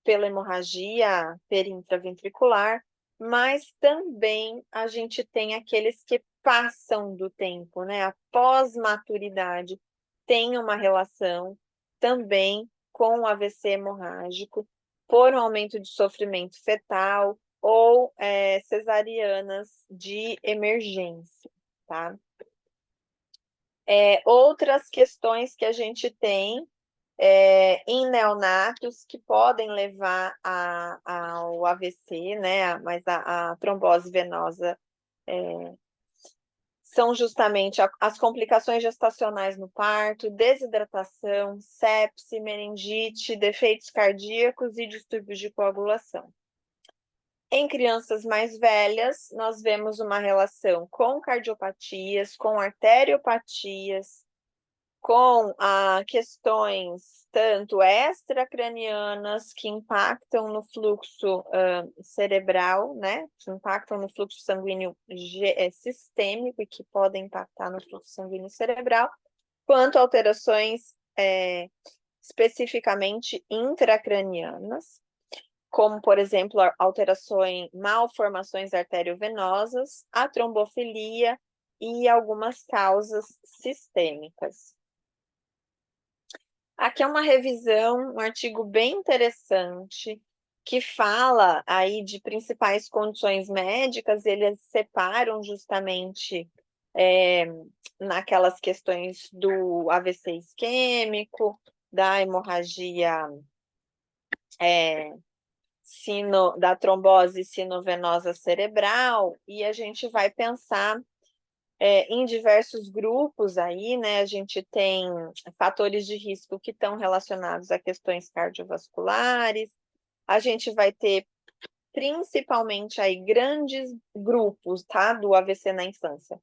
pela hemorragia perintraventricular, mas também a gente tem aqueles que passam do tempo, né? A pós-maturidade tem uma relação também com o AVC hemorrágico, por um aumento de sofrimento fetal ou cesarianas de emergência, tá? Outras questões que a gente tem em neonatos que podem levar ao AVC, né? Mas a trombose venosa são justamente as complicações gestacionais no parto, desidratação, sepse, meningite, defeitos cardíacos e distúrbios de coagulação. Em crianças mais velhas, nós vemos uma relação com cardiopatias, com arteriopatias, com questões tanto extracranianas que impactam no fluxo cerebral, né? Que impactam no fluxo sanguíneo sistêmico e que podem impactar no fluxo sanguíneo cerebral, quanto alterações especificamente intracranianas, como, por exemplo, alterações, malformações arteriovenosas, a trombofilia e algumas causas sistêmicas. Aqui é uma revisão, um artigo bem interessante, que fala aí de principais condições médicas, eles separam justamente naquelas questões do AVC isquêmico, da hemorragia da trombose sinovenosa cerebral, e a gente vai pensar em diversos grupos aí, né? A gente tem fatores de risco que estão relacionados a questões cardiovasculares, a gente vai ter principalmente aí grandes grupos, tá? Do AVC na infância.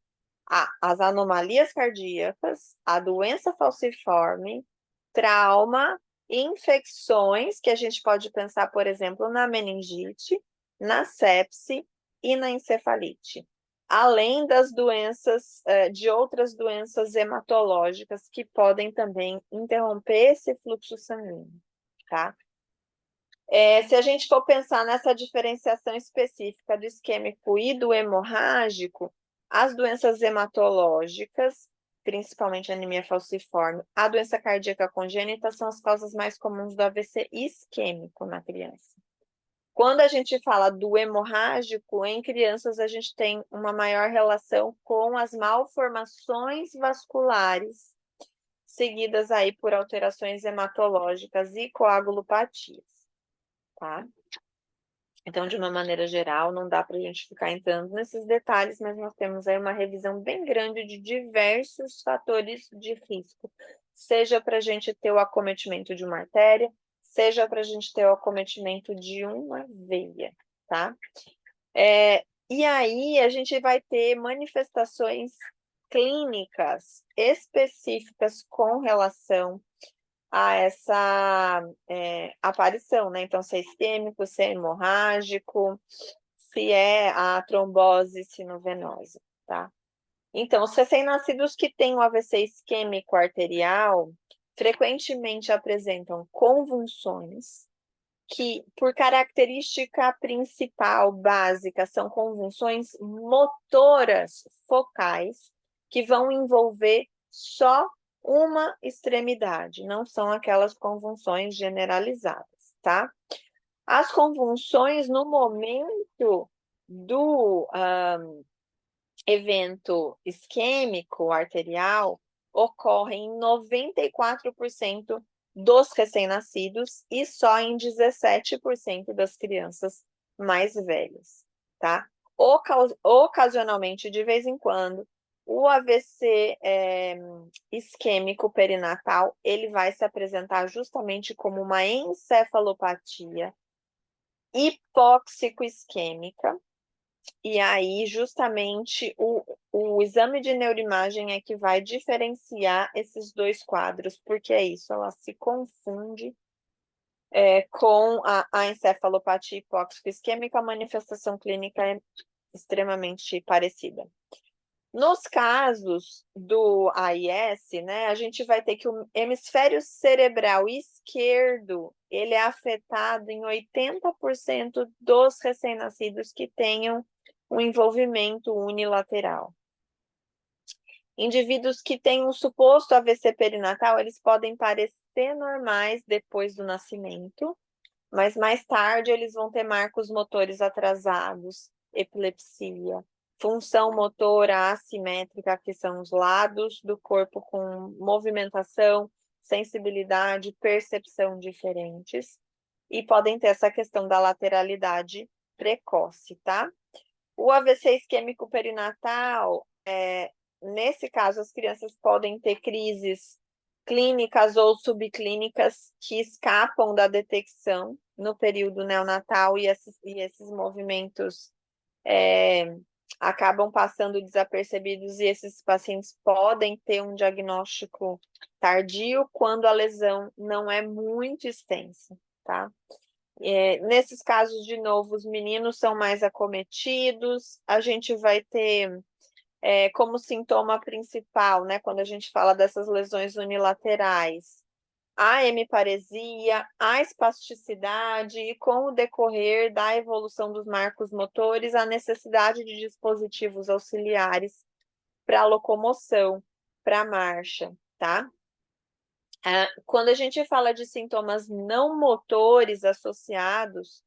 As anomalias cardíacas, a doença falciforme, trauma, infecções, que a gente pode pensar, por exemplo, na meningite, na sepse e na encefalite. Além das doenças, de outras doenças hematológicas que podem também interromper esse fluxo sanguíneo, tá? Se a gente for pensar nessa diferenciação específica do isquêmico e do hemorrágico, as doenças hematológicas, principalmente a anemia falciforme, a doença cardíaca congênita são as causas mais comuns do AVC isquêmico na criança. Quando a gente fala do hemorrágico, em crianças a gente tem uma maior relação com as malformações vasculares, seguidas aí por alterações hematológicas e coagulopatias, tá? Então, de uma maneira geral, não dá para a gente ficar entrando nesses detalhes, mas nós temos aí uma revisão bem grande de diversos fatores de risco, seja para a gente ter o acometimento de uma artéria, seja para a gente ter o acometimento de uma veia, tá? E aí a gente vai ter manifestações clínicas específicas com relação a essa aparição, né? Então, se é isquêmico, se é hemorrágico, se é a trombose sinovenosa, tá? Então, os recém-nascidos que têm o AVC isquêmico arterial frequentemente apresentam convulsões, que, por característica principal, básica, são convulsões motoras focais, que vão envolver só uma extremidade, não são aquelas convulsões generalizadas, tá? As convulsões, no momento do evento isquêmico arterial, ocorrem em 94% dos recém-nascidos e só em 17% das crianças mais velhas, tá? Ocasionalmente, de vez em quando, o AVC isquêmico perinatal, ele vai se apresentar justamente como uma encefalopatia hipóxico-isquêmica, e aí, justamente, o exame de neuroimagem é que vai diferenciar esses dois quadros, porque é isso, ela se confunde com a encefalopatia hipóxico-isquêmica, a manifestação clínica é extremamente parecida. Nos casos do AIS, né, a gente vai ter que o hemisfério cerebral esquerdo, ele é afetado em 80% dos recém-nascidos que tenham um envolvimento unilateral. Indivíduos que têm um suposto AVC perinatal, eles podem parecer normais depois do nascimento, mas mais tarde eles vão ter marcos motores atrasados, epilepsia, função motora assimétrica, que são os lados do corpo com movimentação, sensibilidade, percepção diferentes, e podem ter essa questão da lateralidade precoce, tá? O AVC isquêmico perinatal, nesse caso, as crianças podem ter crises clínicas ou subclínicas que escapam da detecção no período neonatal e esses movimentos acabam passando desapercebidos e esses pacientes podem ter um diagnóstico tardio quando a lesão não é muito extensa, tá? Nesses casos, de novo, os meninos são mais acometidos, a gente vai ter como sintoma principal, né, quando a gente fala dessas lesões unilaterais, a hemiparesia, a espasticidade e, com o decorrer da evolução dos marcos motores, a necessidade de dispositivos auxiliares para locomoção, para marcha, tá? Quando a gente fala de sintomas não motores associados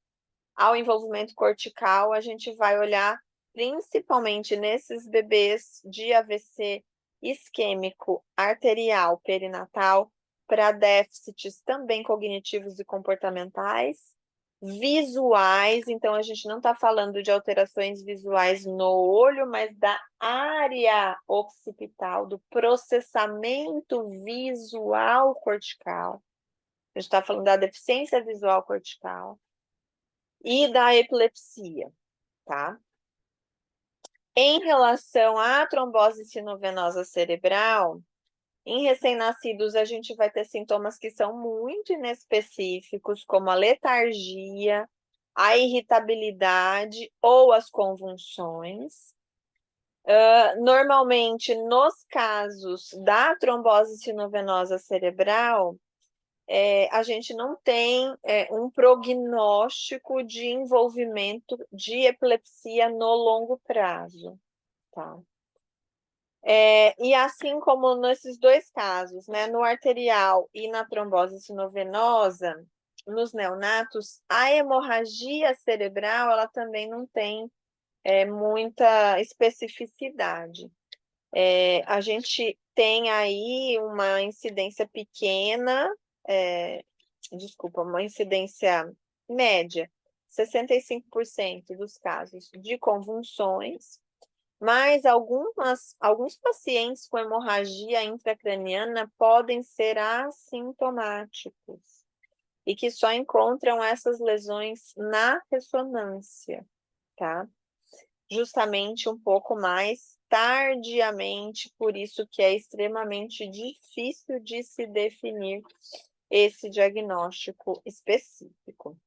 ao envolvimento cortical, a gente vai olhar principalmente nesses bebês de AVC isquêmico arterial perinatal para déficits também cognitivos e comportamentais, visuais, então a gente não está falando de alterações visuais no olho, mas da área occipital, do processamento visual cortical. A gente está falando da deficiência visual cortical e da epilepsia, tá? Em relação à trombose sinovenosa cerebral, em recém-nascidos a gente vai ter sintomas que são muito inespecíficos, como a letargia, a irritabilidade ou as convulsões. Normalmente, nos casos da trombose sinovenosa cerebral, a gente não tem um prognóstico de envolvimento de epilepsia no longo prazo, tá? E assim como nesses dois casos, né, no arterial e na trombose sinovenosa, nos neonatos, a hemorragia cerebral, ela também não tem muita especificidade. A gente tem aí uma incidência pequena, uma incidência média, 65% dos casos de convulsões, mas alguns pacientes com hemorragia intracraniana podem ser assintomáticos e que só encontram essas lesões na ressonância, tá? Justamente um pouco mais tardiamente, por isso que é extremamente difícil de se definir esse diagnóstico específico.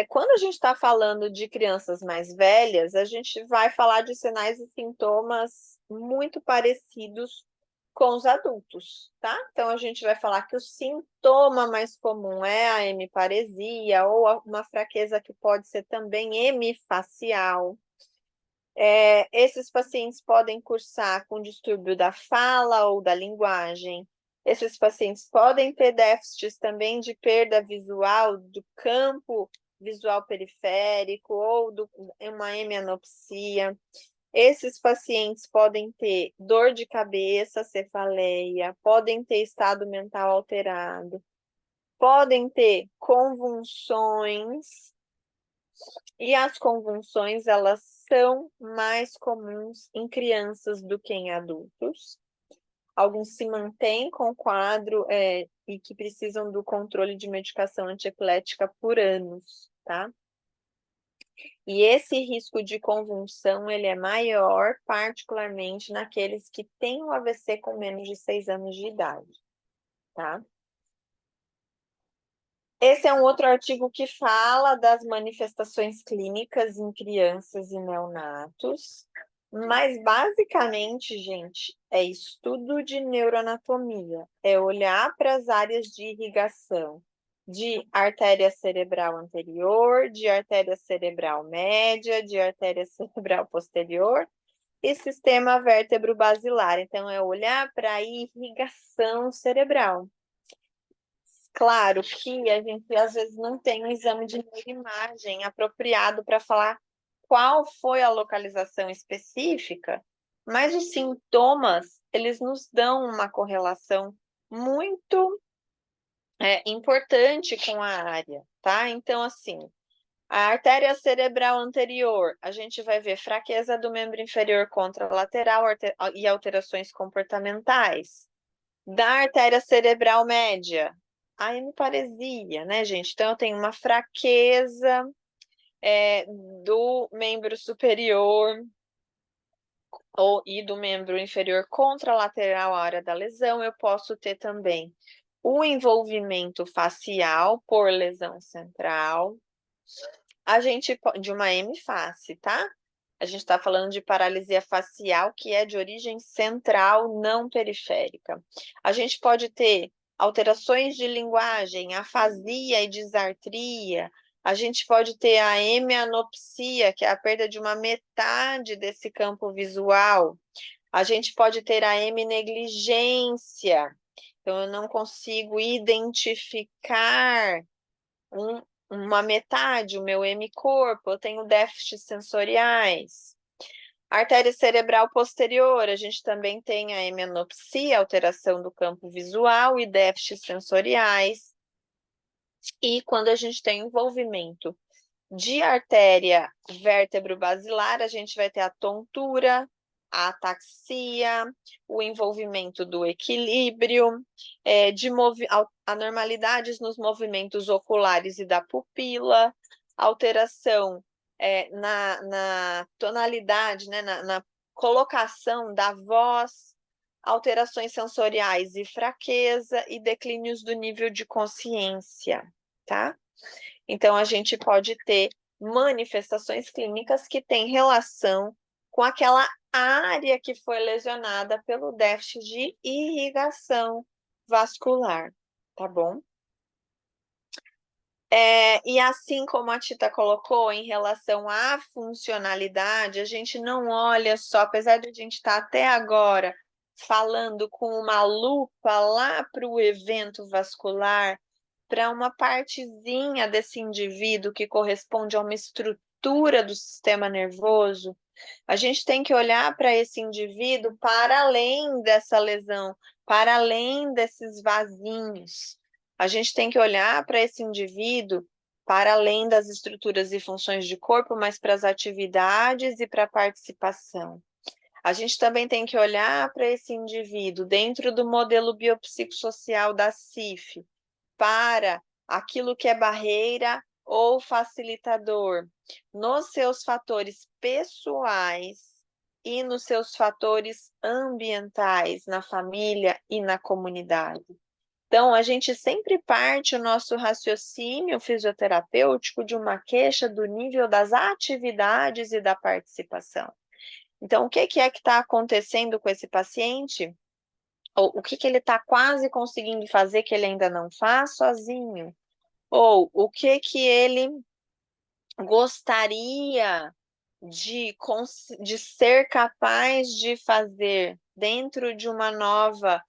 Quando a gente está falando de crianças mais velhas, a gente vai falar de sinais e sintomas muito parecidos com os adultos, tá? Então, a gente vai falar que o sintoma mais comum é a hemiparesia ou uma fraqueza que pode ser também hemifacial. Esses pacientes podem cursar com distúrbio da fala ou da linguagem. Esses pacientes podem ter déficits também de perda visual do campo visual periférico ou uma hemianopsia. Esses pacientes podem ter dor de cabeça, cefaleia, podem ter estado mental alterado, podem ter convulsões, e as convulsões, elas são mais comuns em crianças do que em adultos. Alguns se mantêm com o quadro e que precisam do controle de medicação antiepilética por anos, tá? E esse risco de convulsão, ele é maior, particularmente naqueles que têm o AVC com menos de 6 anos de idade, tá? Esse é um outro artigo que fala das manifestações clínicas em crianças e neonatos, mas basicamente, gente, é estudo de neuroanatomia, é olhar para as áreas de irrigação de artéria cerebral anterior, de artéria cerebral média, de artéria cerebral posterior e sistema vértebro-basilar. Então, é olhar para a irrigação cerebral. Claro que a gente às vezes não tem um exame de neuroimagem apropriado para falar qual foi a localização específica, mas os sintomas, eles nos dão uma correlação muito importante com a área, tá? Então, assim, a artéria cerebral anterior, a gente vai ver fraqueza do membro inferior contralateral e alterações comportamentais. Da artéria cerebral média, a hemiparesia, né, gente? Então, eu tenho uma fraqueza do membro superior e do membro inferior contralateral à área da lesão. Eu posso ter também o envolvimento facial por lesão central. A gente de uma hemiface, tá? A gente está falando de paralisia facial, que é de origem central, não periférica. A gente pode ter alterações de linguagem, afasia e disartria. A gente pode ter a hemianopsia, que é a perda de uma metade desse campo visual. A gente pode ter a heminegligência. Então, eu não consigo identificar uma metade, o meu hemicorpo, eu tenho déficits sensoriais. Artéria cerebral posterior, a gente também tem a hemianopsia, alteração do campo visual e déficits sensoriais. E quando a gente tem envolvimento de artéria vértebro-basilar, a gente vai ter a tontura, a ataxia, o envolvimento do equilíbrio, anormalidades nos movimentos oculares e da pupila, alteração na tonalidade, né, na colocação da voz, alterações sensoriais e fraqueza e declínios do nível de consciência, tá? Então, a gente pode ter manifestações clínicas que têm relação com aquela área que foi lesionada pelo déficit de irrigação vascular, tá bom? E assim como a Tita colocou, em relação à funcionalidade, a gente não olha só, apesar de a gente estar até agora falando com uma lupa lá para o evento vascular, para uma partezinha desse indivíduo que corresponde a uma estrutura do sistema nervoso, a gente tem que olhar para esse indivíduo para além dessa lesão, para além desses vasinhos. A gente tem que olhar para esse indivíduo para além das estruturas e funções de corpo, mas para as atividades e para a participação. A gente também tem que olhar para esse indivíduo dentro do modelo biopsicossocial da CIF, para aquilo que é barreira ou facilitador, nos seus fatores pessoais e nos seus fatores ambientais, na família e na comunidade. Então, a gente sempre parte o nosso raciocínio fisioterapêutico de uma queixa do nível das atividades e da participação. Então, o que é que está acontecendo com esse paciente? Ou o que ele está quase conseguindo fazer que ele ainda não faz sozinho? Ou o que ele gostaria de ser capaz de fazer dentro de uma nova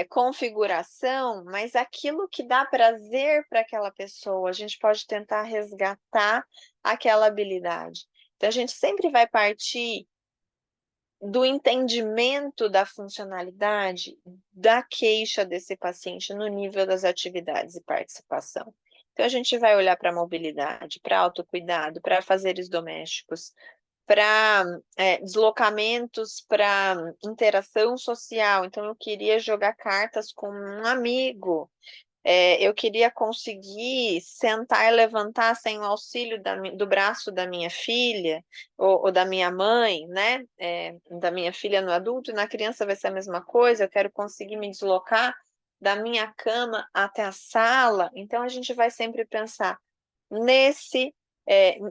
configuração, mas aquilo que dá prazer para aquela pessoa, a gente pode tentar resgatar aquela habilidade. Então, a gente sempre vai partir do entendimento da funcionalidade da queixa desse paciente no nível das atividades e participação. Então, a gente vai olhar para a mobilidade, para autocuidado, para afazeres domésticos, para deslocamentos, para interação social. Então, eu queria jogar cartas com um amigo, eu queria conseguir sentar e levantar sem o auxílio do braço da minha filha ou da minha mãe, né? Da minha filha no adulto, e na criança vai ser a mesma coisa, eu quero conseguir me deslocar da minha cama até a sala. Então, a gente vai sempre pensar nesse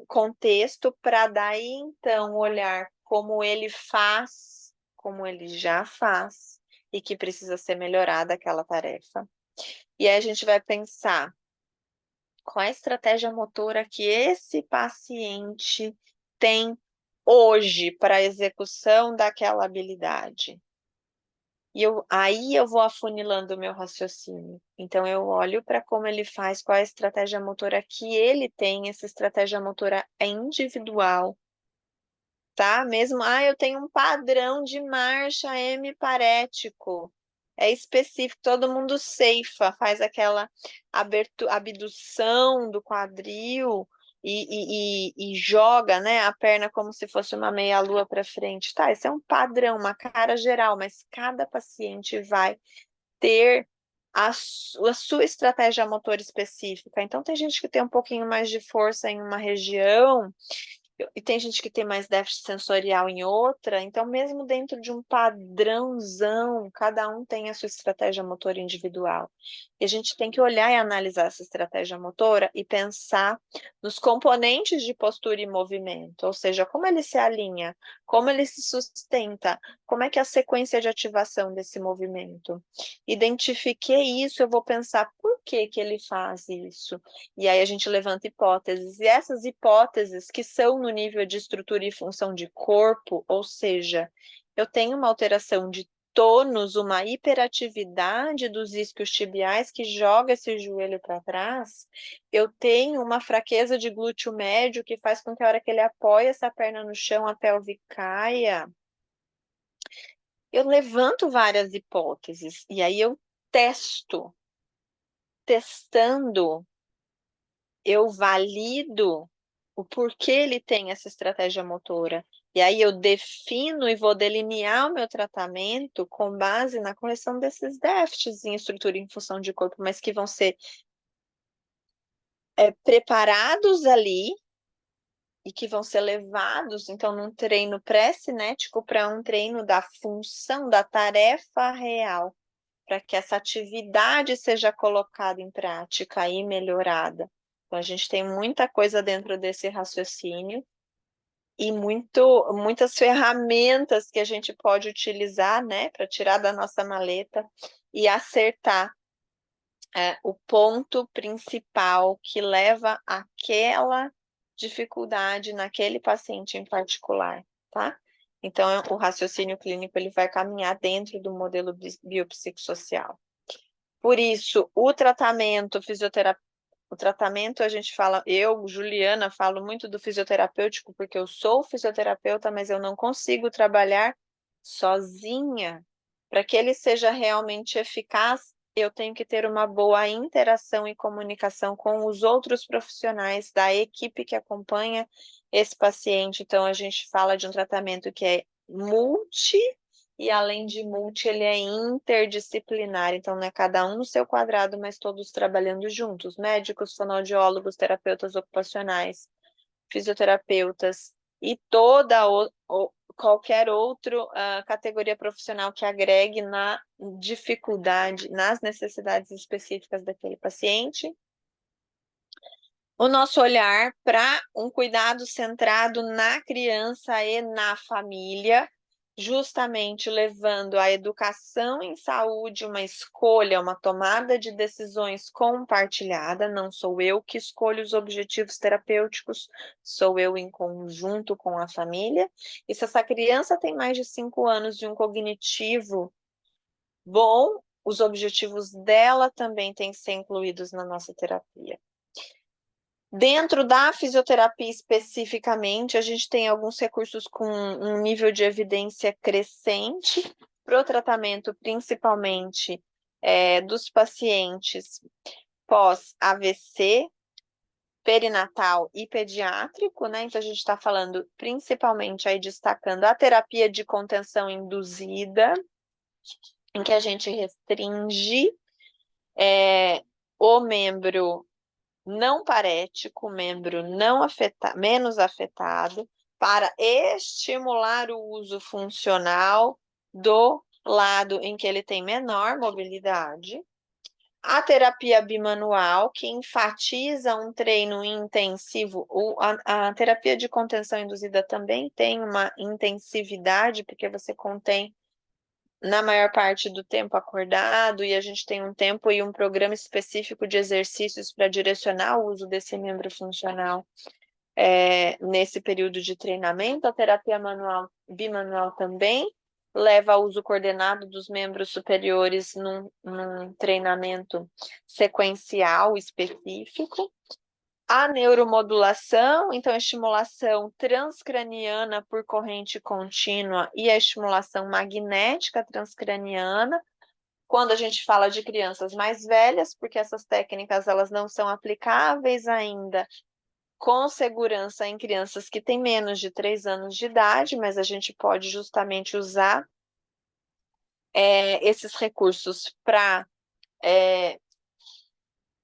contexto para daí, então, olhar como ele faz, como ele já faz, e que precisa ser melhorada aquela tarefa. E aí a gente vai pensar qual é a estratégia motora que esse paciente tem hoje para a execução daquela habilidade. Aí eu vou afunilando o meu raciocínio. Então, eu olho para como ele faz, qual é a estratégia motora que ele tem. Essa estratégia motora é individual, tá? Mesmo, eu tenho um padrão de marcha hemiparético. É específico, todo mundo ceifa, faz aquela abdução do quadril e joga, né, a perna como se fosse uma meia-lua para frente. Tá, esse é um padrão, uma cara geral, mas cada paciente vai ter a sua estratégia motora específica. Então, tem gente que tem um pouquinho mais de força em uma região, e tem gente que tem mais déficit sensorial em outra, então mesmo dentro de um padrãozão, cada um tem a sua estratégia motora individual. E a gente tem que olhar e analisar essa estratégia motora e pensar nos componentes de postura e movimento, ou seja, como ele se alinha, como ele se sustenta, como é que é a sequência de ativação desse movimento. Identifiquei isso, eu vou pensar por que que ele faz isso. E aí a gente levanta hipóteses, e essas hipóteses que são no nível de estrutura e função de corpo, ou seja, eu tenho uma alteração de tônus, uma hiperatividade dos isquios tibiais que joga esse joelho para trás, eu tenho uma fraqueza de glúteo médio que faz com que a hora que ele apoia essa perna no chão, a pelve caia. Eu levanto várias hipóteses, e aí eu testando, eu valido o porquê ele tem essa estratégia motora. E aí eu defino e vou delinear o meu tratamento com base na correção desses déficits em estrutura e em função de corpo, mas que vão ser preparados ali e que vão ser levados, então, num treino pré-cinético para um treino da função, da tarefa real, para que essa atividade seja colocada em prática e melhorada. Então, a gente tem muita coisa dentro desse raciocínio e muitas ferramentas que a gente pode utilizar, né, para tirar da nossa maleta e acertar o ponto principal que leva àquela dificuldade naquele paciente em particular, tá? Então, o raciocínio clínico ele vai caminhar dentro do modelo biopsicossocial. Por isso, o tratamento a gente fala, eu, Juliana, falo muito do fisioterapêutico porque eu sou fisioterapeuta, mas eu não consigo trabalhar sozinha. Para que ele seja realmente eficaz, eu tenho que ter uma boa interação e comunicação com os outros profissionais da equipe que acompanha esse paciente. Então, a gente fala de um tratamento que é multi, e além de multi, ele é interdisciplinar, então não é cada um no seu quadrado, mas todos trabalhando juntos, médicos, fonoaudiólogos, terapeutas ocupacionais, fisioterapeutas e qualquer outra categoria profissional que agregue na dificuldade, nas necessidades específicas daquele paciente. O nosso olhar para um cuidado centrado na criança e na família, justamente levando a educação em saúde, uma escolha, uma tomada de decisões compartilhada. Não sou eu que escolho os objetivos terapêuticos, sou eu em conjunto com a família. E se essa criança tem mais de 5 anos de um cognitivo bom, os objetivos dela também têm que ser incluídos na nossa terapia. Dentro da fisioterapia especificamente, a gente tem alguns recursos com um nível de evidência crescente para o tratamento, principalmente dos pacientes pós-AVC, perinatal e pediátrico, né? Então, a gente está falando principalmente aí destacando a terapia de contenção induzida, em que a gente restringe o membro não parético, membro não menos afetado, para estimular o uso funcional do lado em que ele tem menor mobilidade. A terapia bimanual, que enfatiza um treino intensivo, a terapia de contenção induzida também tem uma intensividade, porque você contém na maior parte do tempo acordado, e a gente tem um tempo e um programa específico de exercícios para direcionar o uso desse membro funcional nesse período de treinamento. A terapia bimanual também leva ao uso coordenado dos membros superiores num treinamento sequencial específico. A neuromodulação, então a estimulação transcraniana por corrente contínua e a estimulação magnética transcraniana, quando a gente fala de crianças mais velhas, porque essas técnicas elas não são aplicáveis ainda com segurança em crianças que têm menos de 3 anos de idade, mas a gente pode justamente usar esses recursos para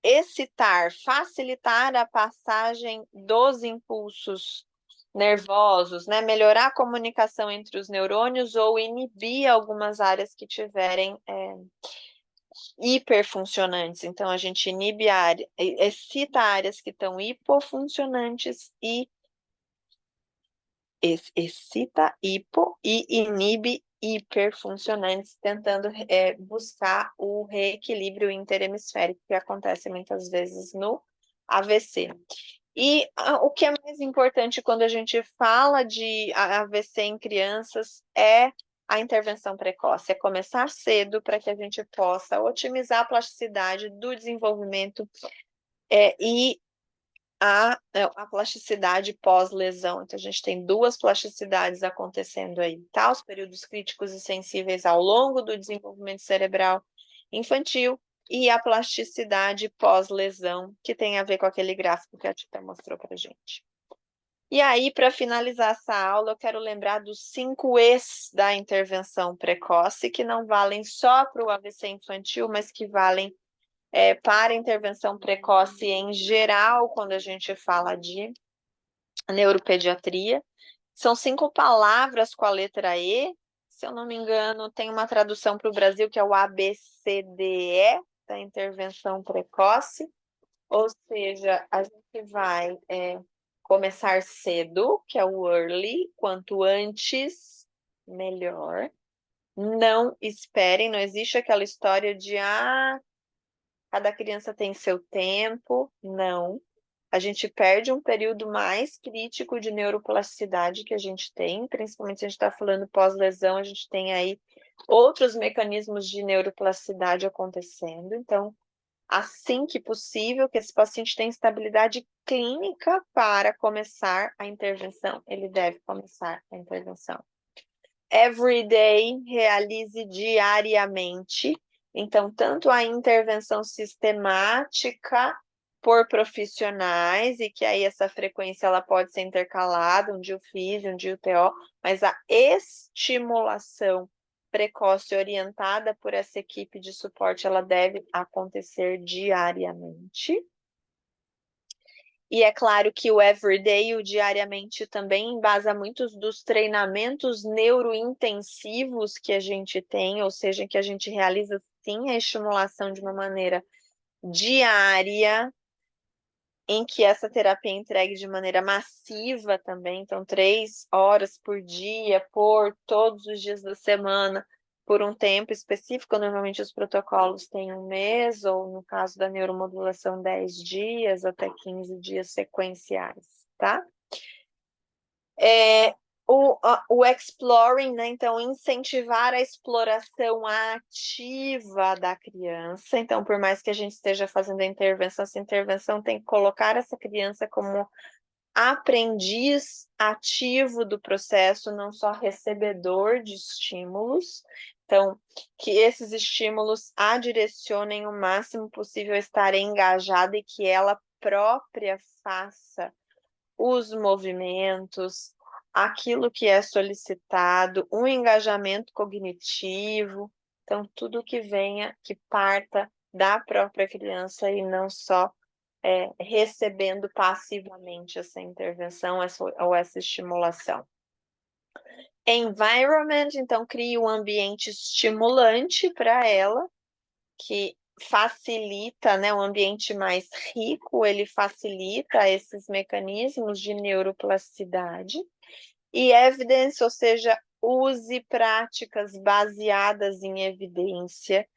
excitar, facilitar a passagem dos impulsos nervosos, né? Melhorar a comunicação entre os neurônios ou inibir algumas áreas que tiverem hiperfuncionantes. Então, a gente inibe excita áreas que estão hipofuncionantes e excita hipo e inibe hiperfuncionantes, tentando buscar o reequilíbrio interhemisférico que acontece muitas vezes no AVC. E o que é mais importante quando a gente fala de AVC em crianças é a intervenção precoce, é começar cedo para que a gente possa otimizar a plasticidade do desenvolvimento e a plasticidade pós-lesão. Então, a gente tem 2 plasticidades acontecendo aí, tá? Os períodos críticos e sensíveis ao longo do desenvolvimento cerebral infantil e a plasticidade pós-lesão, que tem a ver com aquele gráfico que a Tita mostrou para a gente. E aí, para finalizar essa aula, eu quero lembrar dos 5 E's da intervenção precoce, que não valem só para o AVC infantil, mas que valem para intervenção precoce em geral, quando a gente fala de neuropediatria. São 5 palavras com a letra E. Se eu não me engano, tem uma tradução para o Brasil que é o ABCDE, da intervenção precoce. Ou seja, a gente vai começar cedo, que é o early, quanto antes, melhor. Não esperem, não existe aquela história de cada criança tem seu tempo. Não. A gente perde um período mais crítico de neuroplasticidade que a gente tem, principalmente se a gente está falando pós-lesão, a gente tem aí outros mecanismos de neuroplasticidade acontecendo. Então, assim que possível, que esse paciente tenha estabilidade clínica para começar a intervenção, ele deve começar a intervenção. Every day, realize diariamente. Então, tanto a intervenção sistemática por profissionais, e que aí essa frequência ela pode ser intercalada, um dia o físio, um dia o TO, mas a estimulação precoce orientada por essa equipe de suporte, ela deve acontecer diariamente. E é claro que o everyday, o diariamente, também embasa muitos dos treinamentos neurointensivos que a gente tem, ou seja, que a gente realiza sim a estimulação de uma maneira diária, em que essa terapia é entregue de maneira massiva também, então 3 horas por dia, por todos os dias da semana, por um tempo específico. Normalmente os protocolos têm 1 mês, ou no caso da neuromodulação, 10 dias, até 15 dias sequenciais, tá? O exploring, né? Então, incentivar a exploração ativa da criança. Então, por mais que a gente esteja fazendo a intervenção, essa intervenção tem que colocar essa criança como aprendiz ativo do processo, não só recebedor de estímulos. Então, que esses estímulos a direcionem o máximo possível a estar engajada e que ela própria faça os movimentos, aquilo que é solicitado, um engajamento cognitivo. Então, tudo que venha, que parta da própria criança e não só recebendo passivamente essa intervenção ou essa estimulação. Environment, então, cria um ambiente estimulante para ela, que facilita, né, um ambiente mais rico, ele facilita esses mecanismos de neuroplasticidade. E evidence, ou seja, use práticas baseadas em evidência,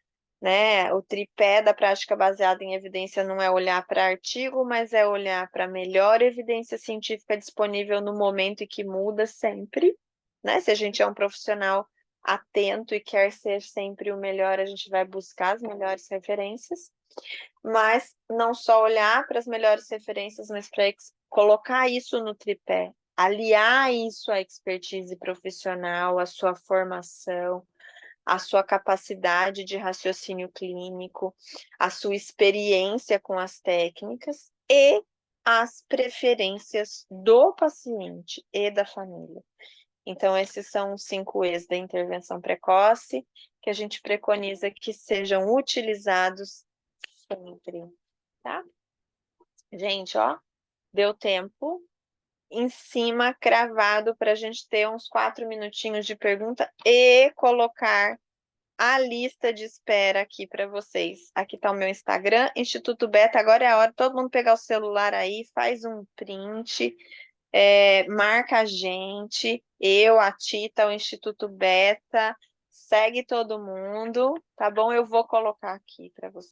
né? O tripé da prática baseada em evidência não é olhar para artigo, mas é olhar para a melhor evidência científica disponível no momento e que muda sempre, né? Se a gente é um profissional atento e quer ser sempre o melhor, a gente vai buscar as melhores referências, mas não só olhar para as melhores referências, mas para colocar isso no tripé, aliar isso à expertise profissional, à sua formação, à sua capacidade de raciocínio clínico, à sua experiência com as técnicas e às preferências do paciente e da família. Então, esses são os 5 E's da intervenção precoce, que a gente preconiza que sejam utilizados sempre, tá? Gente, ó, deu tempo em cima, cravado, para a gente ter uns 4 minutinhos de pergunta e colocar a lista de espera aqui para vocês. Aqui está o meu Instagram, Instituto Beta. Agora é a hora de todo mundo pegar o celular aí, faz um print, marca a gente, eu, a Tita, o Instituto Beta, segue todo mundo, tá bom? Eu vou colocar aqui para vocês.